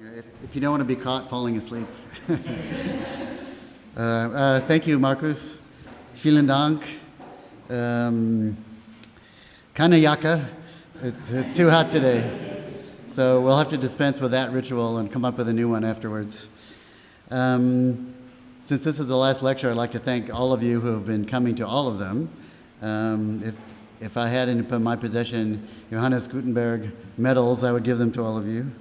Yeah, if you don't want to be caught falling asleep. Thank you, Markus. Vielen Dank. Kanayaka. It's too hot today. So we'll have to dispense with that ritual and come up with a new one afterwards. Since this is the last lecture, I'd like to thank all of you who have been coming to all of them. If I had in my possession Johannes Gutenberg medals, I would give them to all of you.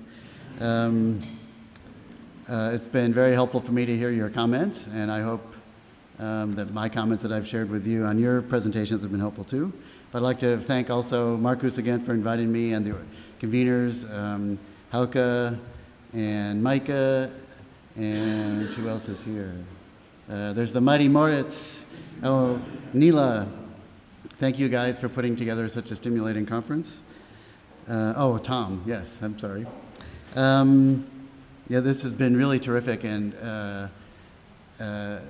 It's been very helpful for me to hear your comments, and I hope that my comments that I've shared with you on your presentations have been helpful too. But I'd like to thank also Markus again for inviting me, and the conveners, Hauke and Micah, and who else is here? There's the mighty Moritz. Oh, Nila. Thank you guys for putting together such a stimulating conference. Tom, yes, I'm sorry. Yeah, this has been really terrific and a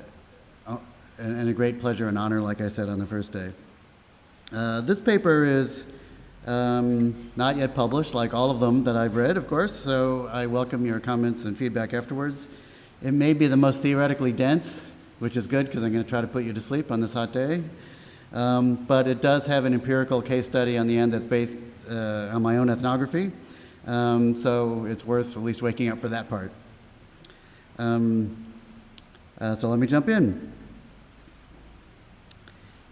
great pleasure and honor, like I said on the first day. This paper is not yet published, like all of them that I've read, of course, so I welcome your comments and feedback afterwards. It may be the most theoretically dense, which is good because I'm going to try to put you to sleep on this hot day. But it does have an empirical case study on the end that's based on my own ethnography. So it's worth at least waking up for that part. So let me jump in.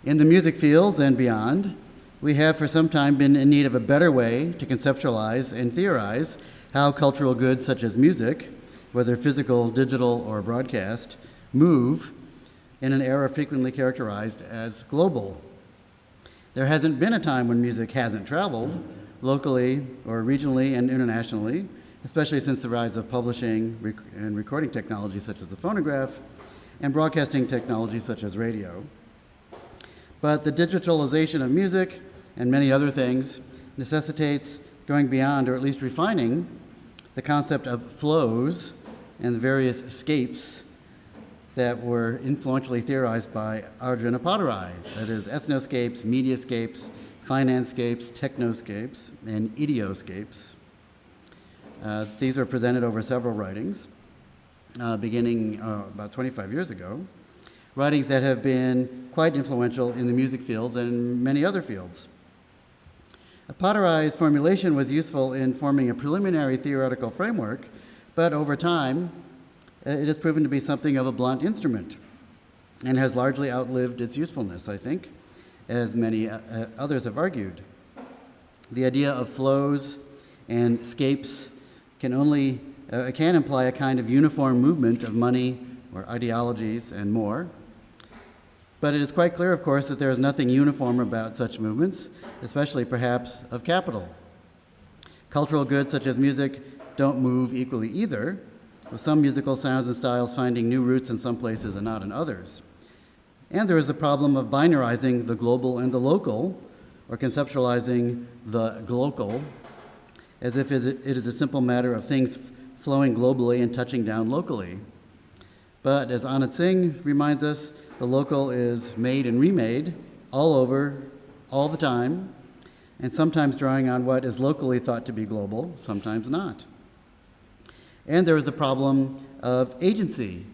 In the music fields and beyond, we have for some time been in need of a better way to conceptualize and theorize how cultural goods such as music, whether physical, digital, or broadcast, move in an era frequently characterized as global. There hasn't been a time when music hasn't traveled, locally or regionally and internationally, especially since the rise of publishing and recording technology such as the phonograph and broadcasting technology such as radio. But the digitalization of music and many other things necessitates going beyond, or at least refining, the concept of flows and the various escapes that were influentially theorized by Arjun Appadurai, that is, ethnoscapes, mediascapes, financescapes, technoscapes, and idioscapes. These are presented over several writings, beginning about 25 years ago, writings that have been quite influential in the music fields and many other fields. Appadurai's formulation was useful in forming a preliminary theoretical framework, but over time, it has proven to be something of a blunt instrument and has largely outlived its usefulness, I think, as many others have argued. The idea of flows and scapes can imply a kind of uniform movement of money or ideologies and more. But it is quite clear, of course, that there is nothing uniform about such movements, especially perhaps of capital. Cultural goods such as music don't move equally either, with some musical sounds and styles finding new roots in some places and not in others. And there is the problem of binarizing the global and the local, or conceptualizing the glocal, as if it is a simple matter of things flowing globally and touching down locally. But as Anand Singh reminds us, the local is made and remade all over, all the time, and sometimes drawing on what is locally thought to be global, sometimes not. And there is the problem of agency.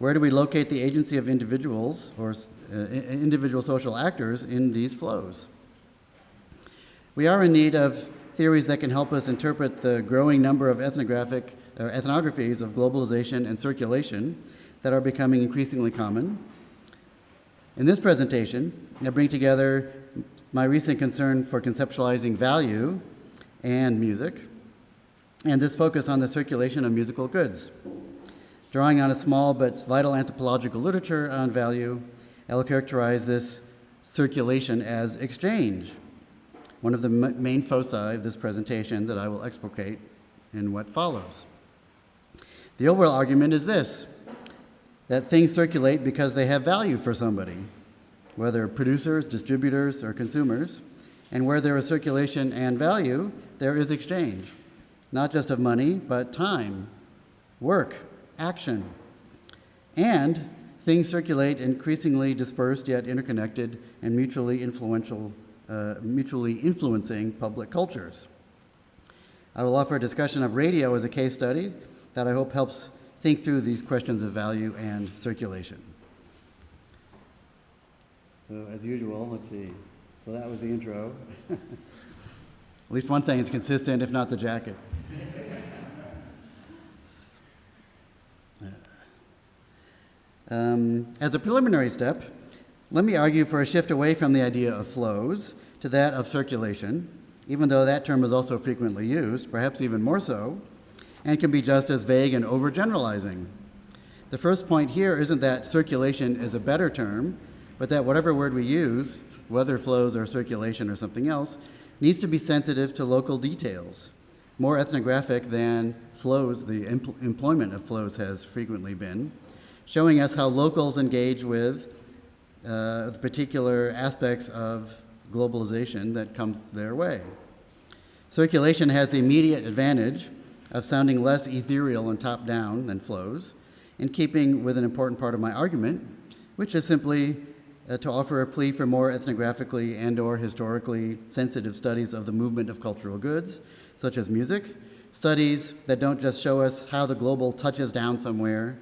Where do we locate the agency of individuals or individual social actors in these flows? We are in need of theories that can help us interpret the growing number of ethnographies of globalization and circulation that are becoming increasingly common. In this presentation, I bring together my recent concern for conceptualizing value and music, and this focus on the circulation of musical goods. Drawing on a small but vital anthropological literature on value, I will characterize this circulation as exchange, one of the main foci of this presentation that I will explicate in what follows. The overall argument is this, that things circulate because they have value for somebody, whether producers, distributors, or consumers, and where there is circulation and value, there is exchange, not just of money, but time, work, action. And things circulate increasingly dispersed yet interconnected and mutually influencing public cultures. I will offer a discussion of radio as a case study that I hope helps think through these questions of value and circulation. So as usual, let's see. Well, that was the intro. At least one thing is consistent, if not the jacket. As a preliminary step, let me argue for a shift away from the idea of flows to that of circulation, even though that term is also frequently used, perhaps even more so, and can be just as vague and overgeneralizing. The first point here isn't that circulation is a better term, but that whatever word we use, whether flows or circulation or something else, needs to be sensitive to local details, more ethnographic than flows, the employment of flows has frequently been, showing us how locals engage with the particular aspects of globalization that comes their way. Circulation has the immediate advantage of sounding less ethereal and top-down than flows, in keeping with an important part of my argument, which is simply to offer a plea for more ethnographically and/or historically sensitive studies of the movement of cultural goods, such as music, studies that don't just show us how the global touches down somewhere,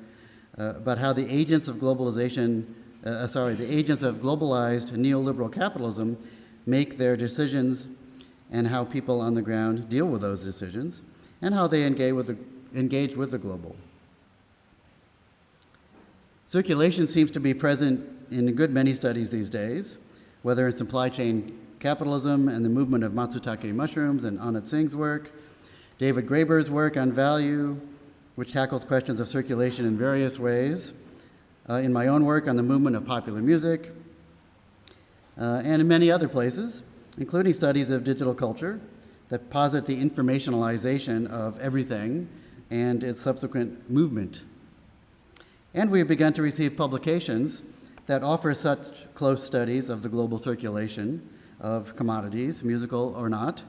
but how the agents of globalization, the agents of globalized neoliberal capitalism make their decisions, and how people on the ground deal with those decisions, and how they engage with the global. Circulation seems to be present in a good many studies these days, whether in supply chain capitalism and the movement of matsutake mushrooms and Anat Singh's work, David Graeber's work on value, which tackles questions of circulation in various ways, in my own work on the movement of popular music, and in many other places, including studies of digital culture that posit the informationalization of everything and its subsequent movement. And we have begun to receive publications that offer such close studies of the global circulation of commodities, musical or not,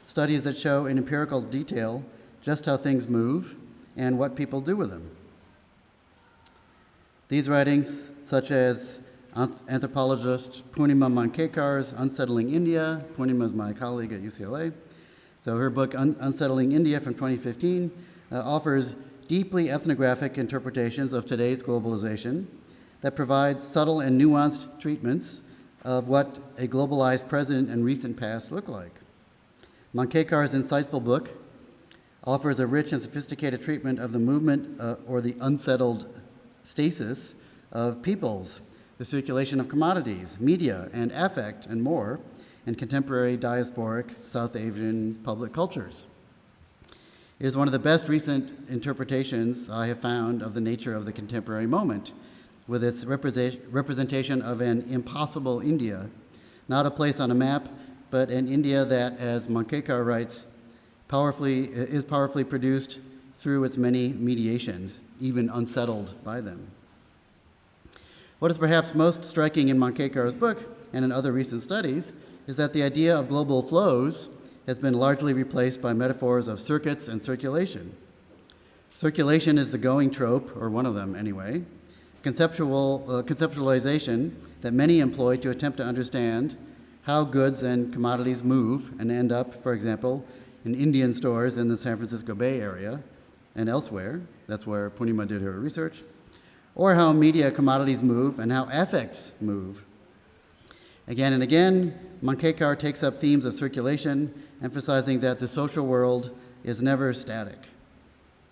studies that show in empirical detail just how things move and what people do with them. These writings, such as anthropologist Purnima Mankekar's Unsettling India, Purnima is my colleague at UCLA, so her book Unsettling India from 2015 offers deeply ethnographic interpretations of today's globalization that provides subtle and nuanced treatments of what a globalized present and recent past look like. Mankekar's insightful book offers a rich and sophisticated treatment of the movement or the unsettled stasis of peoples, the circulation of commodities, media, and affect, and more in contemporary diasporic South Asian public cultures. It is one of the best recent interpretations I have found of the nature of the contemporary moment, with its representation of an impossible India, not a place on a map, but an India that, as Mankekar writes, is powerfully produced through its many mediations, even unsettled by them. What is perhaps most striking in Mankekar's book and in other recent studies is that the idea of global flows has been largely replaced by metaphors of circuits and circulation. Circulation is the going trope, or one of them anyway, conceptualization that many employ to attempt to understand how goods and commodities move and end up, for example, in Indian stores in the San Francisco Bay Area and elsewhere. That's where Purnima did her research. Or how media commodities move and how affects move. Again and again, Mankekar takes up themes of circulation, emphasizing that the social world is never static.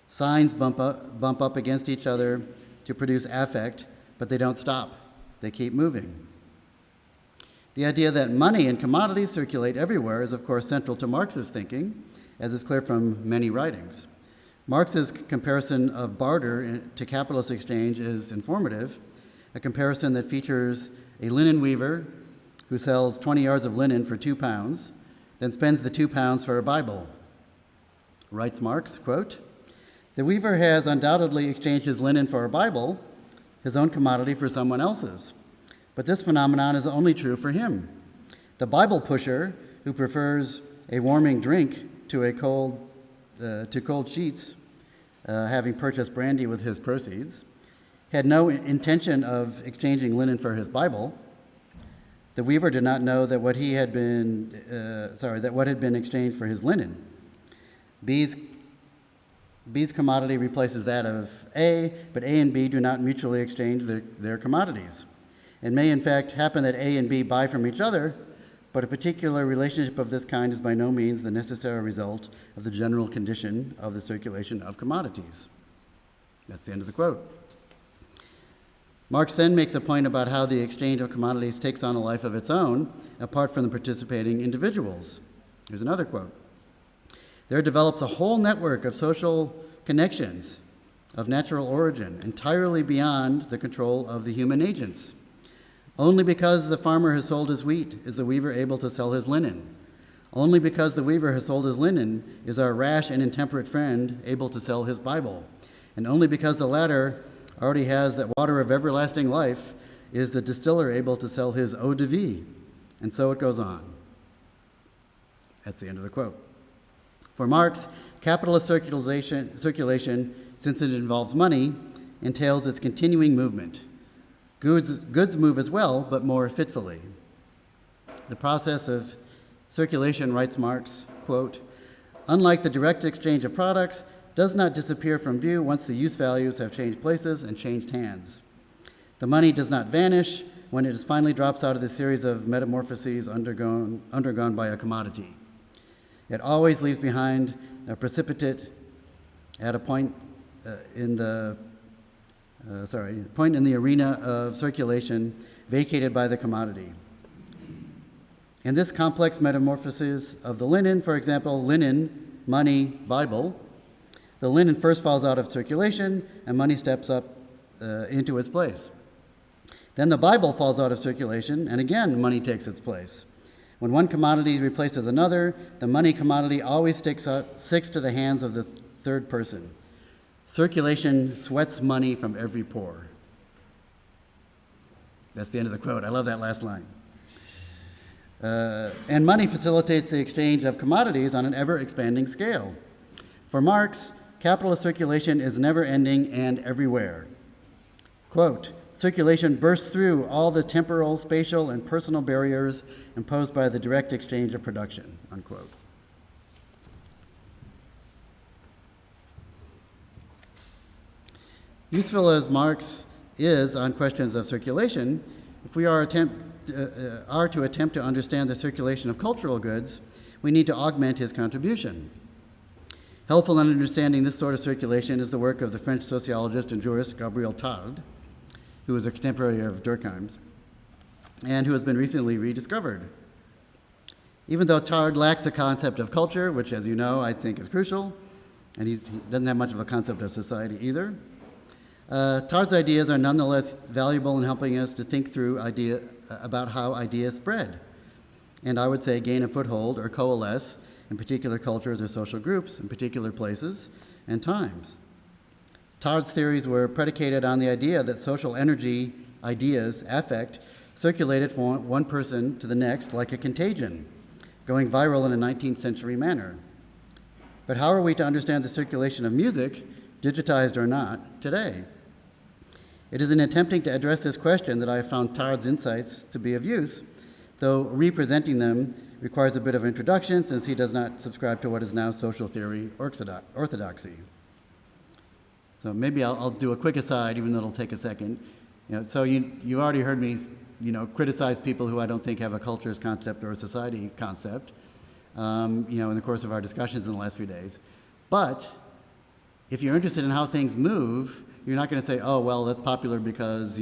Signs bump up against each other to produce affect, but they don't stop. They keep moving. The idea that money and commodities circulate everywhere is, of course, central to Marx's thinking, as is clear from many writings. Marx's comparison of barter to capitalist exchange is informative, a comparison that features a linen weaver who sells 20 yards of linen for £2, then spends the £2 for a Bible. Writes Marx, quote, "The weaver has undoubtedly exchanged his linen for a Bible, his own commodity for someone else's. But this phenomenon is only true for him. The Bible pusher, who prefers a warming drink to cold sheets, having purchased brandy with his proceeds, had no intention of exchanging linen for his Bible. The weaver did not know that what had been exchanged for his linen. B's commodity replaces that of A, but A and B do not mutually exchange their commodities. It may in fact happen that A and B buy from each other, but a particular relationship of this kind is by no means the necessary result of the general condition of the circulation of commodities. That's the end of the quote. Marx then makes a point about how the exchange of commodities takes on a life of its own, apart from the participating individuals. Here's another quote. There develops a whole network of social connections of natural origin, entirely beyond the control of the human agents. Only because the farmer has sold his wheat is the weaver able to sell his linen. Only because the weaver has sold his linen is our rash and intemperate friend able to sell his Bible. And only because the latter already has that water of everlasting life is the distiller able to sell his eau de vie. And so it goes on. That's the end of the quote. For Marx, capitalist circulation, since it involves money, entails its continuing movement. Goods move as well, but more fitfully. The process of circulation, writes Marx, quote, unlike the direct exchange of products, does not disappear from view once the use values have changed places and changed hands. The money does not vanish when it finally drops out of the series of metamorphoses undergone by a commodity. It always leaves behind a precipitate at a point in the arena of circulation vacated by the commodity. In this complex metamorphosis of the linen, for example, linen, money, Bible, the linen first falls out of circulation and money steps up into its place. Then the Bible falls out of circulation and again money takes its place. When one commodity replaces another, the money commodity always sticks to the hands of the third person. Circulation sweats money from every pore. That's the end of the quote. I love that last line. And money facilitates the exchange of commodities on an ever-expanding scale. For Marx, capitalist circulation is never-ending and everywhere. Quote, circulation bursts through all the temporal, spatial, and personal barriers imposed by the direct exchange of production, unquote. Useful as Marx is on questions of circulation, if we are to attempt to understand the circulation of cultural goods, we need to augment his contribution. Helpful in understanding this sort of circulation is the work of the French sociologist and jurist Gabriel Tarde, who was a contemporary of Durkheim's, and who has been recently rediscovered. Even though Tarde lacks the concept of culture, which, as you know, I think is crucial, and he doesn't have much of a concept of society either, Tarde's ideas are nonetheless valuable in helping us to think through about how ideas spread, and I would say gain a foothold or coalesce in particular cultures or social groups, in particular places and times. Tarde's theories were predicated on the idea that social energy, ideas, affect, circulated from one person to the next like a contagion, going viral in a 19th century manner. But how are we to understand the circulation of music, digitized or not, today? It is in attempting to address this question that I have found Tarde's insights to be of use, though representing them requires a bit of introduction since he does not subscribe to what is now social theory orthodoxy. So maybe I'll do a quick aside, even though it'll take a second. So you already heard me, criticize people who I don't think have a cultures concept or a society concept, in the course of our discussions in the last few days. But if you're interested in how things move, you're not going to say, oh, well, that's popular because,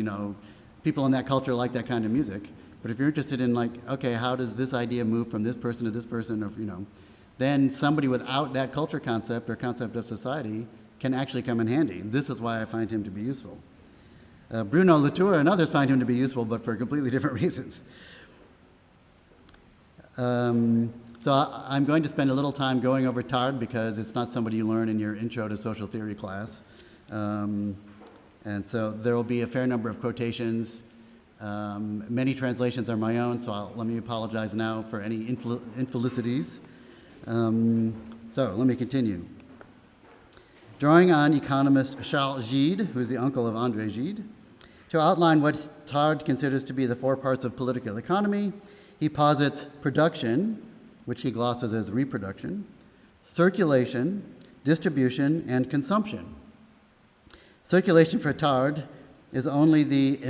people in that culture like that kind of music. But if you're interested in okay, how does this idea move from this person to this person, or, then somebody without that culture concept or concept of society can actually come in handy. This is why I find him to be useful. Bruno Latour and others find him to be useful, but for completely different reasons. So I'm going to spend a little time going over Tarde because it's not somebody you learn in your intro to social theory class. And so there will be a fair number of quotations. Many translations are my own, so let me apologize now for any infelicities. So let me continue. Drawing on economist Charles Gide, who is the uncle of André Gide, to outline what Tarde considers to be the four parts of political economy, he posits production, which he glosses as reproduction, circulation, distribution, and consumption. Circulation for Tard is only the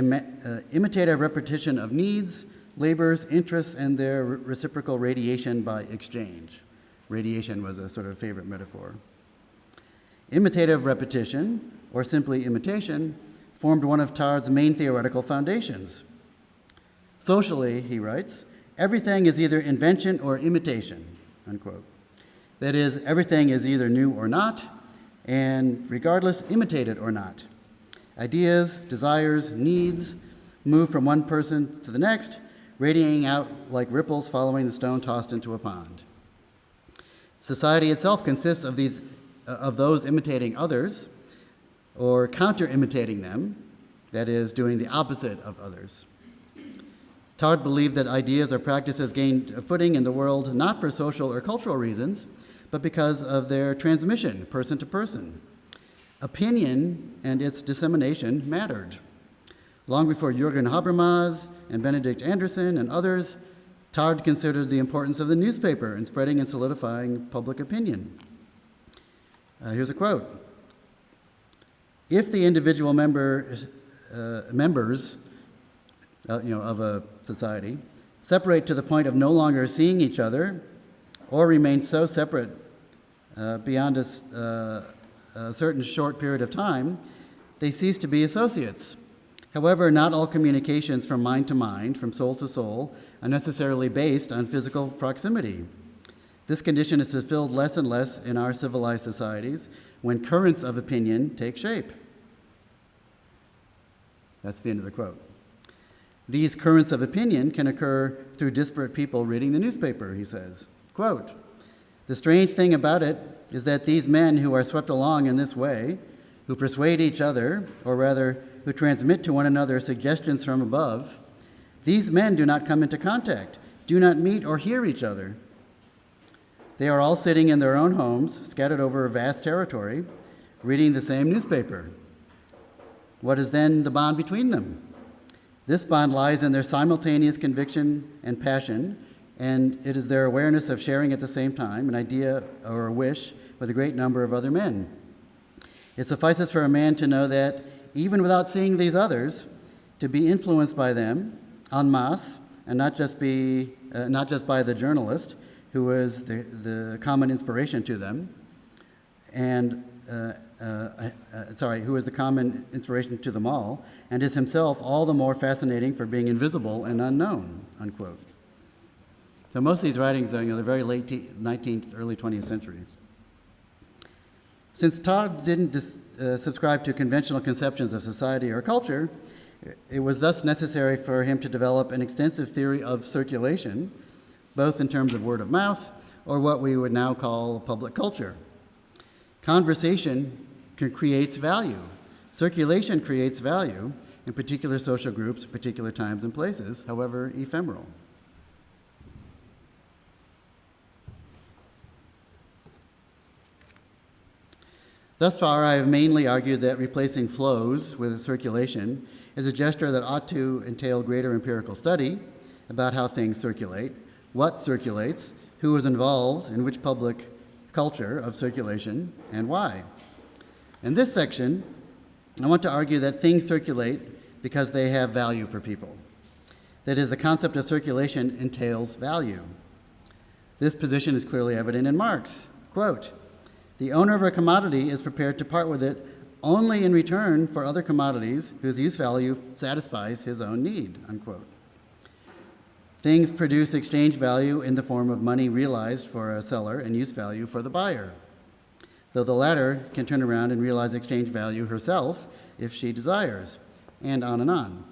imitative repetition of needs, labors, interests, and their reciprocal radiation by exchange. Radiation was a sort of favorite metaphor. Imitative repetition, or simply imitation, formed one of Tard's main theoretical foundations. Socially, he writes, everything is either invention or imitation, unquote. That is, everything is either new or not, and regardless, imitated or not. Ideas, desires, needs move from one person to the next, radiating out like ripples following the stone tossed into a pond. Society itself consists of those imitating others or counter-imitating them, that is, doing the opposite of others. Tard believed that ideas or practices gained a footing in the world not for social or cultural reasons, but because of their transmission, person to person. Opinion and its dissemination mattered. Long before Jürgen Habermas and Benedict Anderson and others, Tard considered the importance of the newspaper in spreading and solidifying public opinion. Here's a quote. If the individual members of a society separate to the point of no longer seeing each other or remain so separate beyond a certain short period of time, they cease to be associates. However, not all communications from mind to mind, from soul to soul, are necessarily based on physical proximity. This condition is fulfilled less and less in our civilized societies when currents of opinion take shape. That's the end of the quote. These currents of opinion can occur through disparate people reading the newspaper, he says. Quote, the strange thing about it is that these men who are swept along in this way, who persuade each other, or rather, who transmit to one another suggestions from above, these men do not come into contact, do not meet or hear each other. They are all sitting in their own homes, scattered over a vast territory, reading the same newspaper. What is then the bond between them? This bond lies in their simultaneous conviction and passion, and it is their awareness of sharing at the same time an idea or a wish with a great number of other men. It suffices for a man to know that, even without seeing these others, to be influenced by them en masse, and not just by the journalist, who is the common inspiration to them, and who is the common inspiration to them all, and is himself all the more fascinating for being invisible and unknown, unquote. So most of these writings, they're very late 19th, early 20th century. Since Tard didn't subscribe to conventional conceptions of society or culture, it was thus necessary for him to develop an extensive theory of circulation, both in terms of word of mouth or what we would now call public culture. Conversation creates value. Circulation creates value in particular social groups, particular times and places, however ephemeral. Thus far, I have mainly argued that replacing flows with circulation is a gesture that ought to entail greater empirical study about how things circulate, what circulates, who is involved in which public culture of circulation, and why. In this section, I want to argue that things circulate because they have value for people. That is, the concept of circulation entails value. This position is clearly evident in Marx. Quote, the owner of a commodity is prepared to part with it only in return for other commodities whose use value satisfies his own need, unquote. Things produce exchange value in the form of money realized for a seller and use value for the buyer, though the latter can turn around and realize exchange value herself if she desires, and on and on.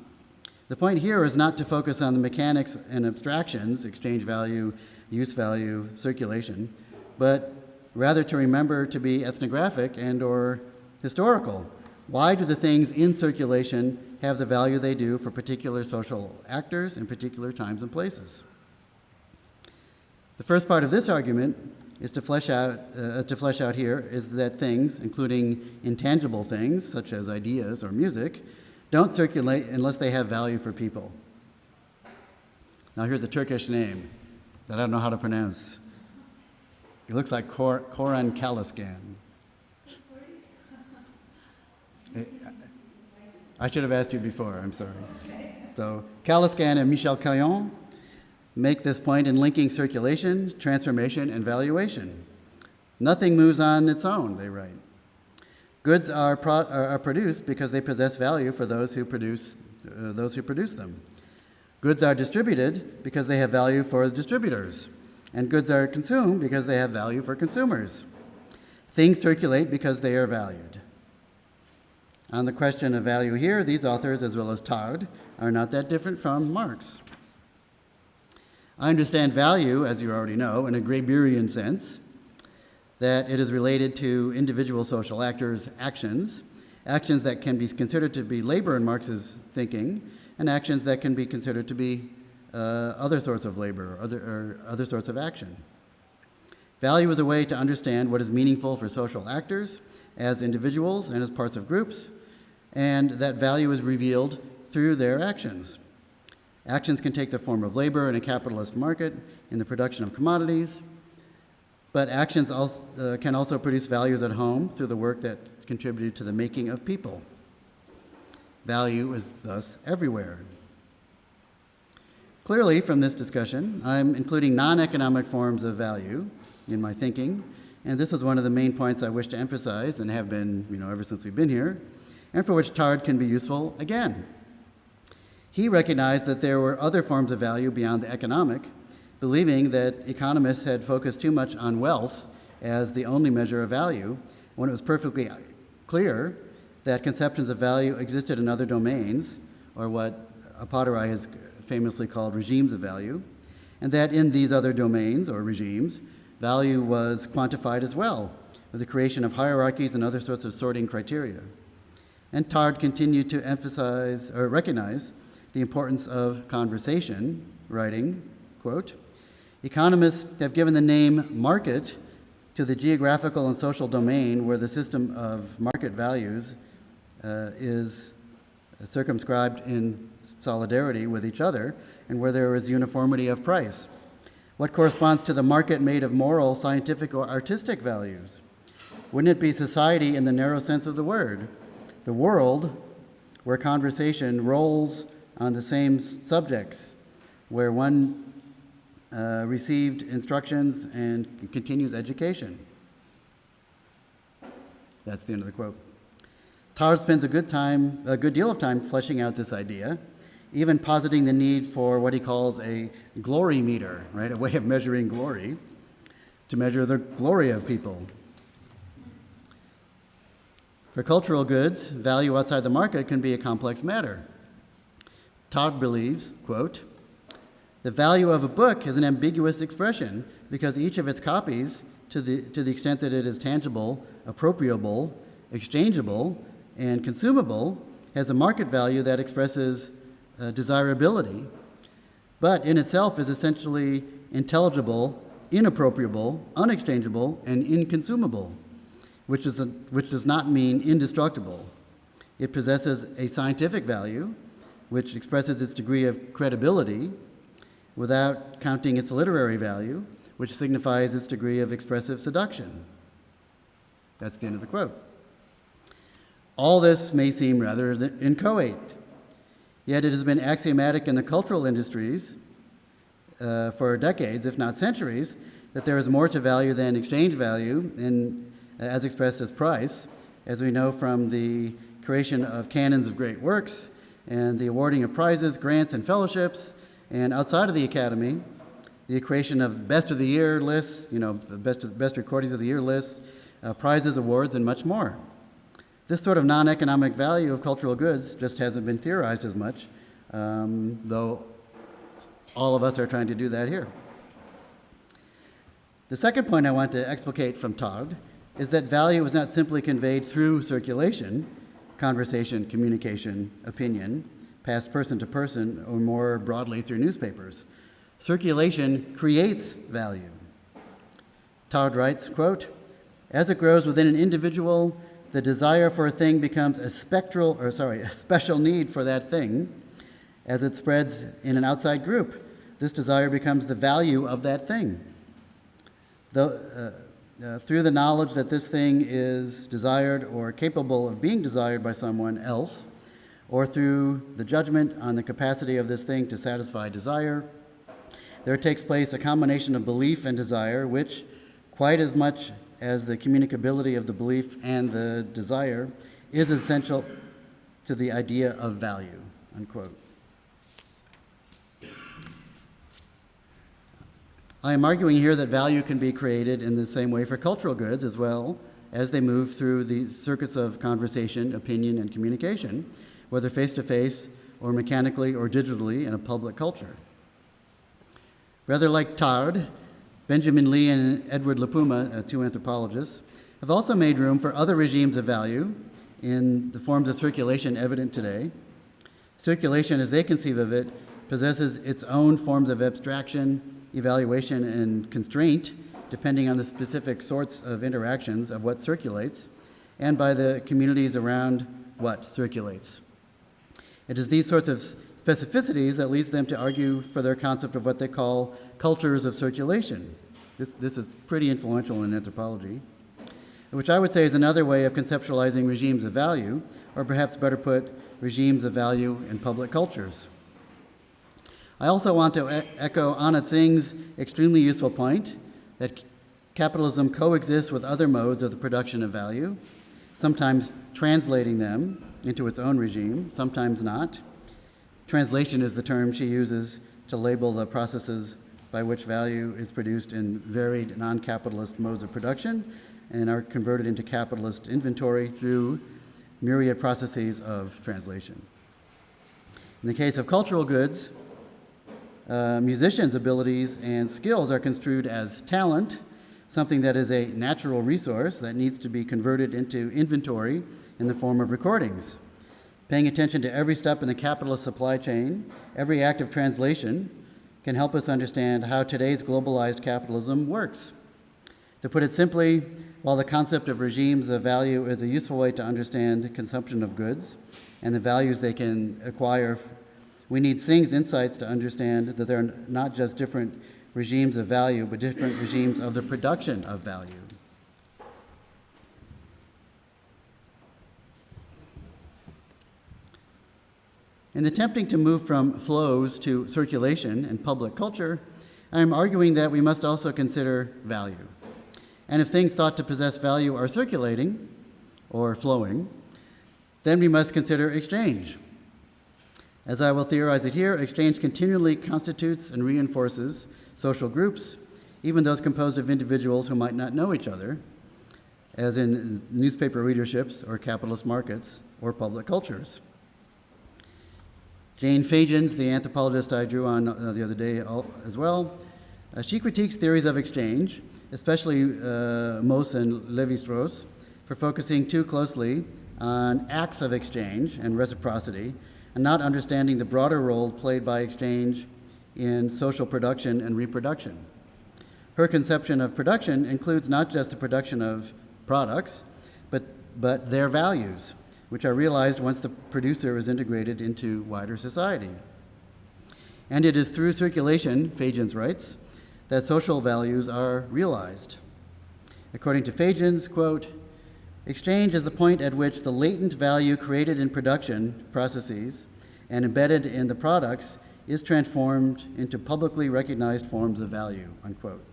The point here is not to focus on the mechanics and abstractions, exchange value, use value, circulation, but rather to remember to be ethnographic and or historical. Why do the things in circulation have the value they do for particular social actors in particular times and places? The first part of this argument is to flesh out here is that things, including intangible things such as ideas or music, don't circulate unless they have value for people. Now here's a Turkish name that I don't know how to pronounce. It looks like Koran Kaliskan. I should have asked you before, I'm sorry. So Kaliskan and Michel Caillon make this point in linking circulation, transformation, and valuation. Nothing moves on its own, they write. Goods are produced because they possess value for those who produce them. Goods are distributed because they have value for the distributors. And goods are consumed because they have value for consumers. Things circulate because they are valued. On the question of value here, these authors, as well as Tarde, are not that different from Marx. I understand value, as you already know, in a Graberian sense, that it is related to individual social actors' actions that can be considered to be labor in Marx's thinking, and actions that can be considered to be other sorts of labor or other sorts of action. Value is a way to understand what is meaningful for social actors as individuals and as parts of groups, and that value is revealed through their actions. Actions can take the form of labor in a capitalist market, in the production of commodities, but actions can also produce values at home through the work that contributed to the making of people. Value is thus everywhere. Clearly, from this discussion, I'm including non-economic forms of value in my thinking, and this is one of the main points I wish to emphasize and have been, ever since we've been here, and for which Tarde can be useful again. He recognized that there were other forms of value beyond the economic, believing that economists had focused too much on wealth as the only measure of value, when it was perfectly clear that conceptions of value existed in other domains, or what Apatarai has famously called regimes of value, and that in these other domains, or regimes, value was quantified as well, with the creation of hierarchies and other sorts of sorting criteria. And Tarde continued to emphasize or recognize the importance of conversation, writing, quote, "Economists have given the name market to the geographical and social domain where the system of market values is circumscribed in solidarity with each other and where there is uniformity of price. What corresponds to the market made of moral, scientific, or artistic values? Wouldn't it be society in the narrow sense of the word? The world where conversation rolls on the same subjects, where one received instructions and continues education." That's the end of the quote. Tarde spends a good deal of time fleshing out this idea, even positing the need for what he calls a glory meter, right? A way of measuring glory, to measure the glory of people. For cultural goods, value outside the market can be a complex matter. Tarde believes, quote, "The value of a book is an ambiguous expression because each of its copies, to the extent that it is tangible, appropriable, exchangeable, and consumable, has a market value that expresses desirability, but in itself is essentially intelligible, inappropriable, unexchangeable, and inconsumable, which does not mean indestructible. It possesses a scientific value, which expresses its degree of credibility, without counting its literary value, which signifies its degree of expressive seduction." That's the end of the quote. All this may seem rather inchoate, yet it has been axiomatic in the cultural industries for decades, if not centuries, that there is more to value than exchange value, as expressed as price, as we know from the creation of canons of great works and the awarding of prizes, grants, and fellowships, and outside of the academy, the creation of best of the year lists, best recordings of the year lists, prizes, awards, and much more. This sort of non-economic value of cultural goods just hasn't been theorized as much, though all of us are trying to do that here. The second point I want to explicate from Tarde is that value is not simply conveyed through circulation, conversation, communication, opinion, passed person to person, or more broadly through newspapers. Circulation creates value. Tarde writes, quote, "As it grows within an individual, the desire for a thing becomes a special need for that thing. As it spreads in an outside group, this desire becomes the value of that thing. through the knowledge that this thing is desired or capable of being desired by someone else, or through the judgment on the capacity of this thing to satisfy desire, there takes place a combination of belief and desire, which, quite as much as the communicability of the belief and the desire, is essential to the idea of value, unquote. I am arguing here that value can be created in the same way for cultural goods as well as they move through the circuits of conversation, opinion, and communication, whether face-to-face or mechanically or digitally in a public culture. Rather like Tard, Benjamin Lee and Edward Lipuma, two anthropologists, have also made room for other regimes of value in the forms of circulation evident today. Circulation, as they conceive of it, possesses its own forms of abstraction, evaluation, and constraint, depending on the specific sorts of interactions of what circulates, and by the communities around what circulates. It is these sorts of specificities that leads them to argue for their concept of what they call cultures of circulation. This is pretty influential in anthropology, which I would say is another way of conceptualizing regimes of value, or perhaps better put, regimes of value in public cultures. I also want to echo Anat Singh's extremely useful point that capitalism coexists with other modes of the production of value, sometimes translating them into its own regime, sometimes not. Translation is the term she uses to label the processes by which value is produced in varied non-capitalist modes of production and are converted into capitalist inventory through myriad processes of translation. In the case of cultural goods, musicians' abilities and skills are construed as talent, something that is a natural resource that needs to be converted into inventory in the form of recordings. Paying attention to every step in the capitalist supply chain, every act of translation, can help us understand how today's globalized capitalism works. To put it simply, while the concept of regimes of value is a useful way to understand consumption of goods and the values they can acquire, we need Singh's insights to understand that there are not just different regimes of value, but different regimes of the production of value. In attempting to move from flows to circulation in public culture, I am arguing that we must also consider value. And if things thought to possess value are circulating or flowing, then we must consider exchange. As I will theorize it here, exchange continually constitutes and reinforces social groups, even those composed of individuals who might not know each other, as in newspaper readerships or capitalist markets or public cultures. Jane Fagins, the anthropologist I drew on the other day as well, she critiques theories of exchange, especially Moos and Levi-Strauss, for focusing too closely on acts of exchange and reciprocity, and not understanding the broader role played by exchange in social production and reproduction. Her conception of production includes not just the production of products, but their values, which are realized once the producer is integrated into wider society. And it is through circulation, Fagins writes, that social values are realized. According to Fagins, quote, exchange is the point at which the latent value created in production processes and embedded in the products is transformed into publicly recognized forms of value, unquote.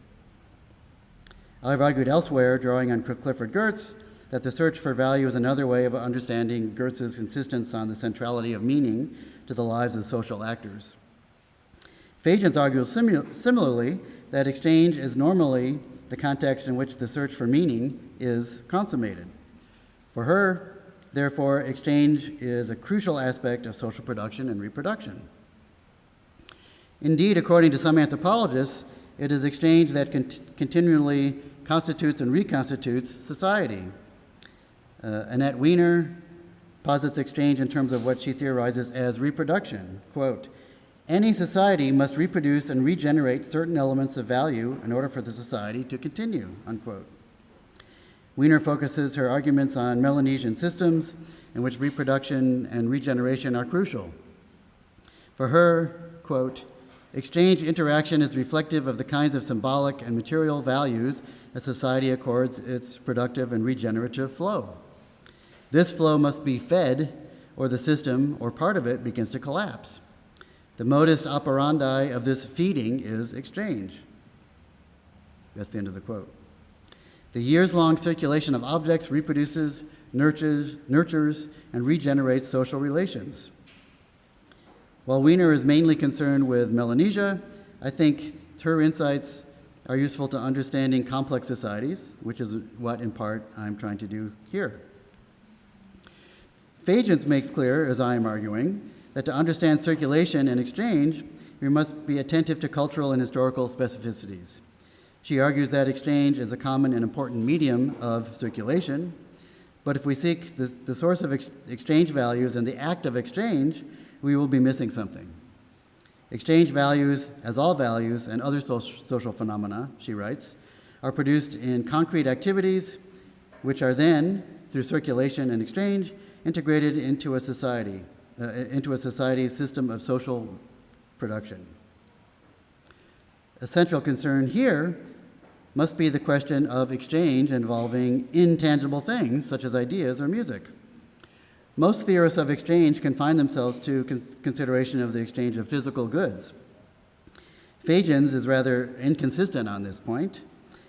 I've argued elsewhere, drawing on Clifford Geertz, that the search for value is another way of understanding Geertz's insistence on the centrality of meaning to the lives of social actors. Fagins argues similarly that exchange is normally the context in which the search for meaning is consummated. For her, therefore, exchange is a crucial aspect of social production and reproduction. Indeed, according to some anthropologists, it is exchange that continually constitutes and reconstitutes society. Annette Wiener posits exchange in terms of what she theorizes as reproduction. Quote, any society must reproduce and regenerate certain elements of value in order for the society to continue, unquote. Wiener focuses her arguments on Melanesian systems in which reproduction and regeneration are crucial. For her, quote, Exchange interaction is reflective of the kinds of symbolic and material values a society accords its productive and regenerative flow. This flow must be fed, or the system or part of it begins to collapse. The modus operandi of this feeding is exchange. That's the end of the quote. The years-long circulation of objects reproduces, nurtures, and regenerates social relations. While Wiener is mainly concerned with Melanesia, I think her insights are useful to understanding complex societies, which is what, in part, I'm trying to do here. Fagans makes clear, as I am arguing, that to understand circulation and exchange, we must be attentive to cultural and historical specificities. She argues that exchange is a common and important medium of circulation, but if we seek the source of exchange values and the act of exchange, we will be missing something. Exchange values, as all values and other social phenomena, she writes, are produced in concrete activities, which are then, through circulation and exchange, integrated into a society's system of social production. A central concern here must be the question of exchange involving intangible things, such as ideas or music. Most theorists of exchange confine themselves to consideration of the exchange of physical goods. Fagans is rather inconsistent on this point,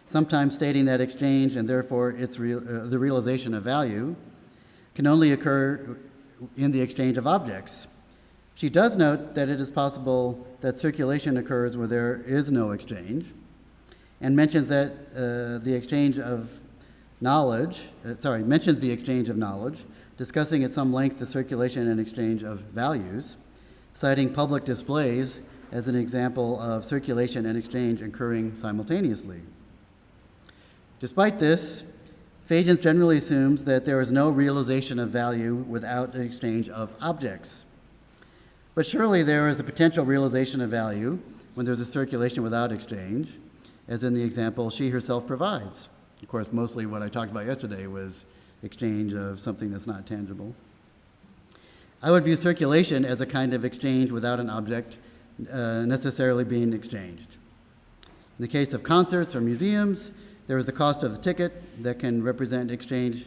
sometimes stating that exchange, and therefore the realization of value, can only occur in the exchange of objects. She does note that it is possible that circulation occurs where there is no exchange, and mentions that the exchange of knowledge, discussing at some length the circulation and exchange of values, citing public displays as an example of circulation and exchange occurring simultaneously. Despite this, Fagans generally assumes that there is no realization of value without an exchange of objects. But surely there is the potential realization of value when there's a circulation without exchange, as in the example she herself provides. Of course, mostly what I talked about yesterday was exchange of something that's not tangible. I would view circulation as a kind of exchange without an object necessarily being exchanged. In the case of concerts or museums, there is the cost of the ticket that can represent exchange,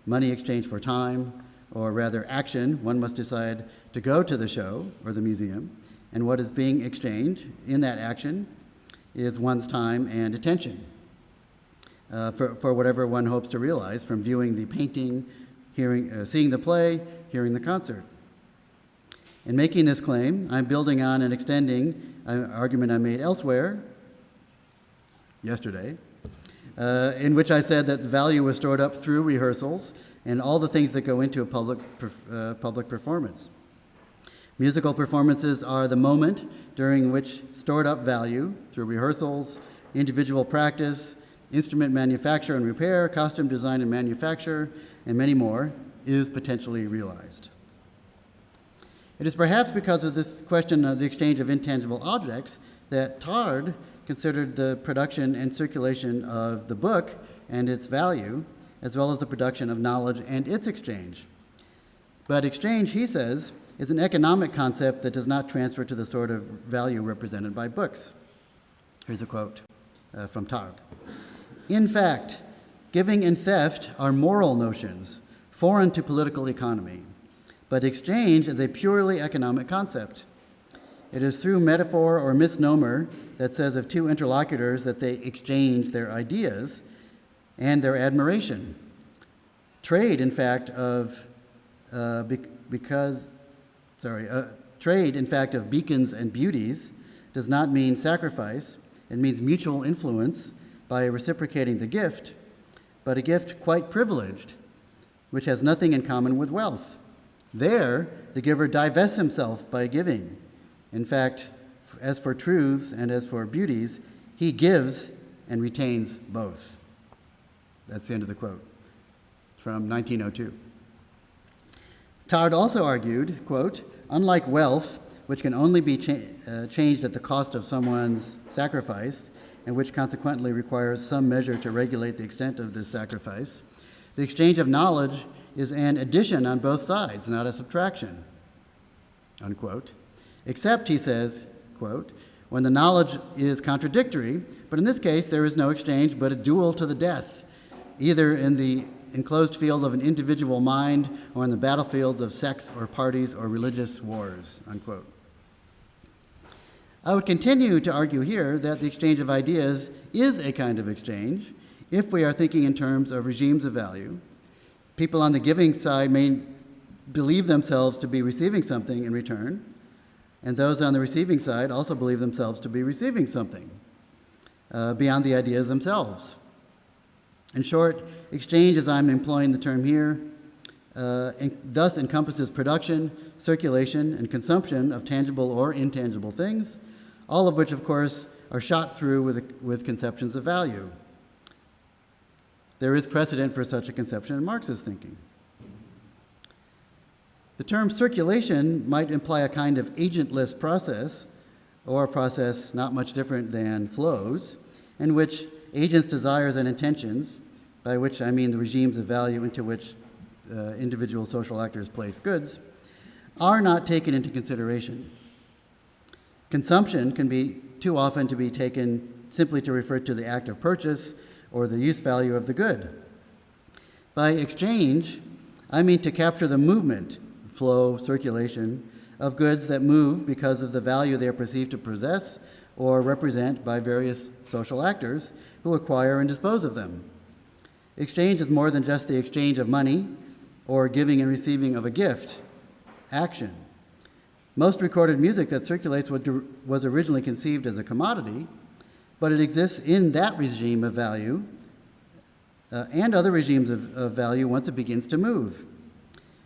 money exchange for time, or rather action. One must decide to go to the show or the museum, and what is being exchanged in that action is one's time and attention for whatever one hopes to realize from viewing the painting, seeing the play, hearing the concert. In making this claim, I'm building on and extending an argument I made elsewhere, yesterday, in which I said that value was stored up through rehearsals and all the things that go into a public performance. Musical performances are the moment during which stored up value through rehearsals, individual practice, instrument manufacture and repair, costume design and manufacture, and many more, is potentially realized. It is perhaps because of this question of the exchange of intangible objects that Tard considered the production and circulation of the book and its value, as well as the production of knowledge and its exchange. But exchange, he says, is an economic concept that does not transfer to the sort of value represented by books. Here's a quote from Tard. In fact, giving and theft are moral notions, foreign to political economy, but exchange is a purely economic concept. It is through metaphor or misnomer that says of two interlocutors that they exchange their ideas and their admiration. Trade, in fact, of beacons and beauties does not mean sacrifice. It means mutual influence by reciprocating the gift, but a gift quite privileged, which has nothing in common with wealth. There, the giver divests himself by giving. In fact, as for truths and as for beauties, he gives and retains both. That's the end of the quote from 1902. Tard also argued, quote, unlike wealth, which can only be changed at the cost of someone's sacrifice, and which consequently requires some measure to regulate the extent of this sacrifice, the exchange of knowledge is an addition on both sides, not a subtraction, unquote. Except, he says, quote, when the knowledge is contradictory, but in this case there is no exchange but a duel to the death, either in the enclosed field of an individual mind or in the battlefields of sex or parties or religious wars, unquote. I would continue to argue here that the exchange of ideas is a kind of exchange if we are thinking in terms of regimes of value. People on the giving side may believe themselves to be receiving something in return, and those on the receiving side also believe themselves to be receiving something beyond the ideas themselves. In short, exchange, as I'm employing the term here, thus encompasses production, circulation, and consumption of tangible or intangible things, all of which, of course, are shot through with conceptions of value. There is precedent for such a conception in Marxist thinking. The term circulation might imply a kind of agentless process, or a process not much different than flows, in which agents' desires and intentions, by which I mean the regimes of value into which individual social actors place goods, are not taken into consideration. Consumption can be too often to be taken simply to refer to the act of purchase or the use value of the good. By exchange, I mean to capture the movement, flow, circulation of goods that move because of the value they are perceived to possess or represent by various social actors who acquire and dispose of them. Exchange is more than just the exchange of money or giving and receiving of a gift, action. Most recorded music that circulates was originally conceived as a commodity, but it exists in that regime of value and other regimes of value once it begins to move.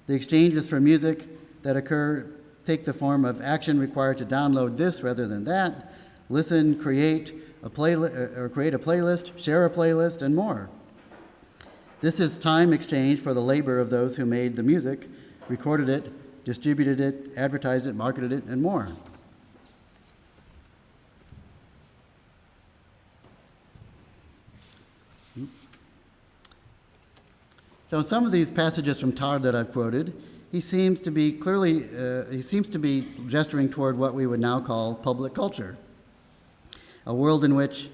The exchanges for music that occur take the form of action required to download this rather than that, listen, create a playlist, share a playlist, and more. This is time exchange for the labor of those who made the music, recorded it, distributed it, advertised it, marketed it, and more. So in some of these passages from Tarde that I've quoted, he seems to be gesturing toward what we would now call public culture, a world in which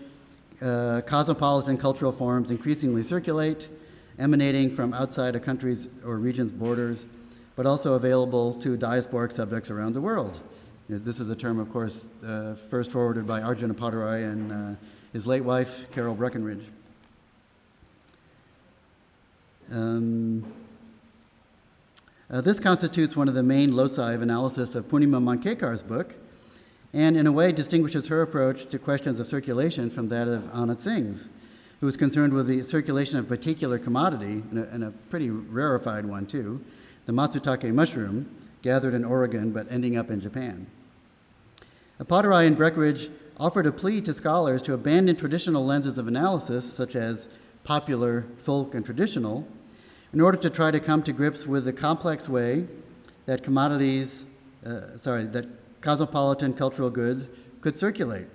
cosmopolitan cultural forms increasingly circulate, emanating from outside a country's or region's borders, but also available to diasporic subjects around the world. This is a term, of course, first forwarded by Arjun Appadurai and his late wife, Carol Breckenridge. This constitutes one of the main loci of analysis of Purnima Mankekar's book, and in a way distinguishes her approach to questions of circulation from that of Anat Singh's, who was concerned with the circulation of a particular commodity, and a pretty rarefied one too, the matsutake mushroom, gathered in Oregon but ending up in Japan. Appadurai and Breckenridge offered a plea to scholars to abandon traditional lenses of analysis, such as popular, folk, and traditional, in order to try to come to grips with the complex way that that cosmopolitan cultural goods could circulate.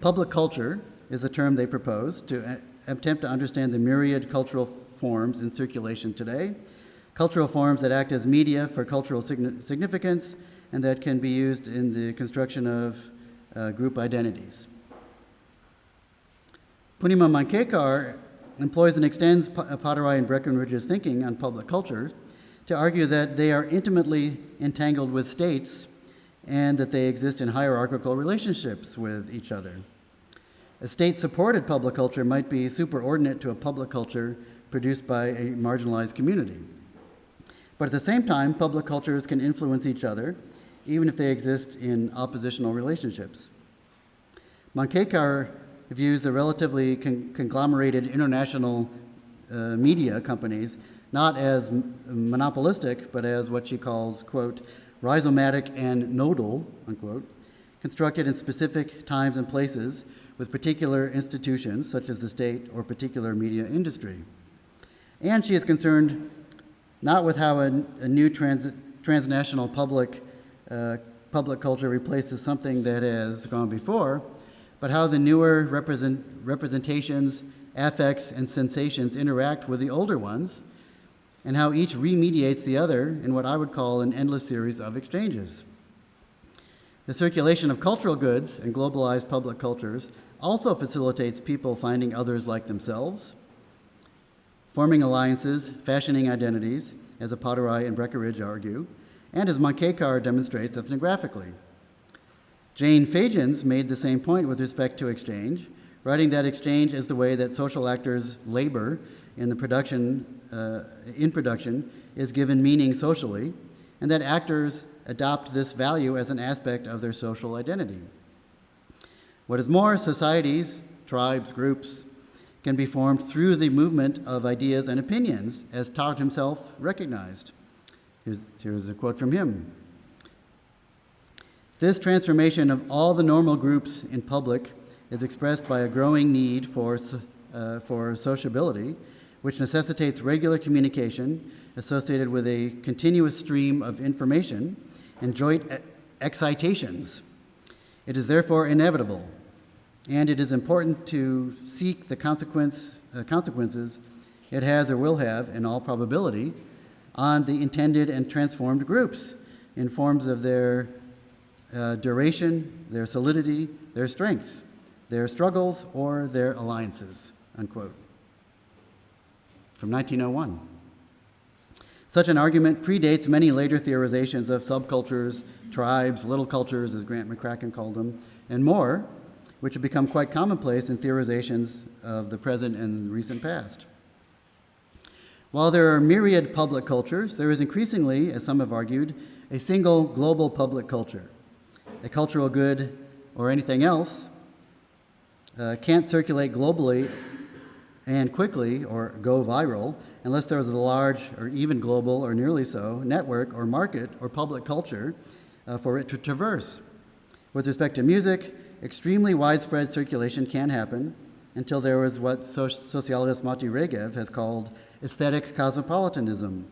Public culture is the term they propose to attempt to understand the myriad cultural forms in circulation today, cultural forms that act as media for cultural significance and that can be used in the construction of group identities. Purnima Mankekar employs and extends Appadurai and Breckenridge's thinking on public culture to argue that they are intimately entangled with states and that they exist in hierarchical relationships with each other. A state-supported public culture might be superordinate to a public culture produced by a marginalized community. But at the same time, public cultures can influence each other, even if they exist in oppositional relationships. Mankekar views the relatively conglomerated international media companies not as monopolistic, but as what she calls, quote, rhizomatic and nodal, unquote, constructed in specific times and places with particular institutions, such as the state or particular media industry. And she is concerned not with how a new transnational public culture replaces something that has gone before, but how the newer representations, affects, and sensations interact with the older ones, and how each remediates the other in what I would call an endless series of exchanges. The circulation of cultural goods and globalized public cultures also facilitates people finding others like themselves, forming alliances, fashioning identities, as Appadurai and Breckinridge argue, and as Moncekar demonstrates ethnographically. Jane Fagins made the same point with respect to exchange, writing that exchange is the way that social actors labor in production is given meaning socially, and that actors adopt this value as an aspect of their social identity. What is more, societies, tribes, groups can be formed through the movement of ideas and opinions, as Todd himself recognized. Here's a quote from him. This transformation of all the normal groups in public is expressed by a growing need for sociability, which necessitates regular communication associated with a continuous stream of information and joint excitations. It is therefore inevitable, and it is important to seek the consequences it has or will have, in all probability, on the intended and transformed groups in forms of their duration, their solidity, their strength, their struggles, or their alliances, unquote. From 1901. Such an argument predates many later theorizations of subcultures, tribes, little cultures, as Grant McCracken called them, and more, which have become quite commonplace in theorizations of the present and recent past. While there are myriad public cultures, there is increasingly, as some have argued, a single global public culture. A cultural good or anything else can't circulate globally and quickly or go viral unless there is a large or even global or nearly so network or market or public culture for it to traverse. With respect to music, extremely widespread circulation can happen until there was what sociologist Mati Regev has called aesthetic cosmopolitanism.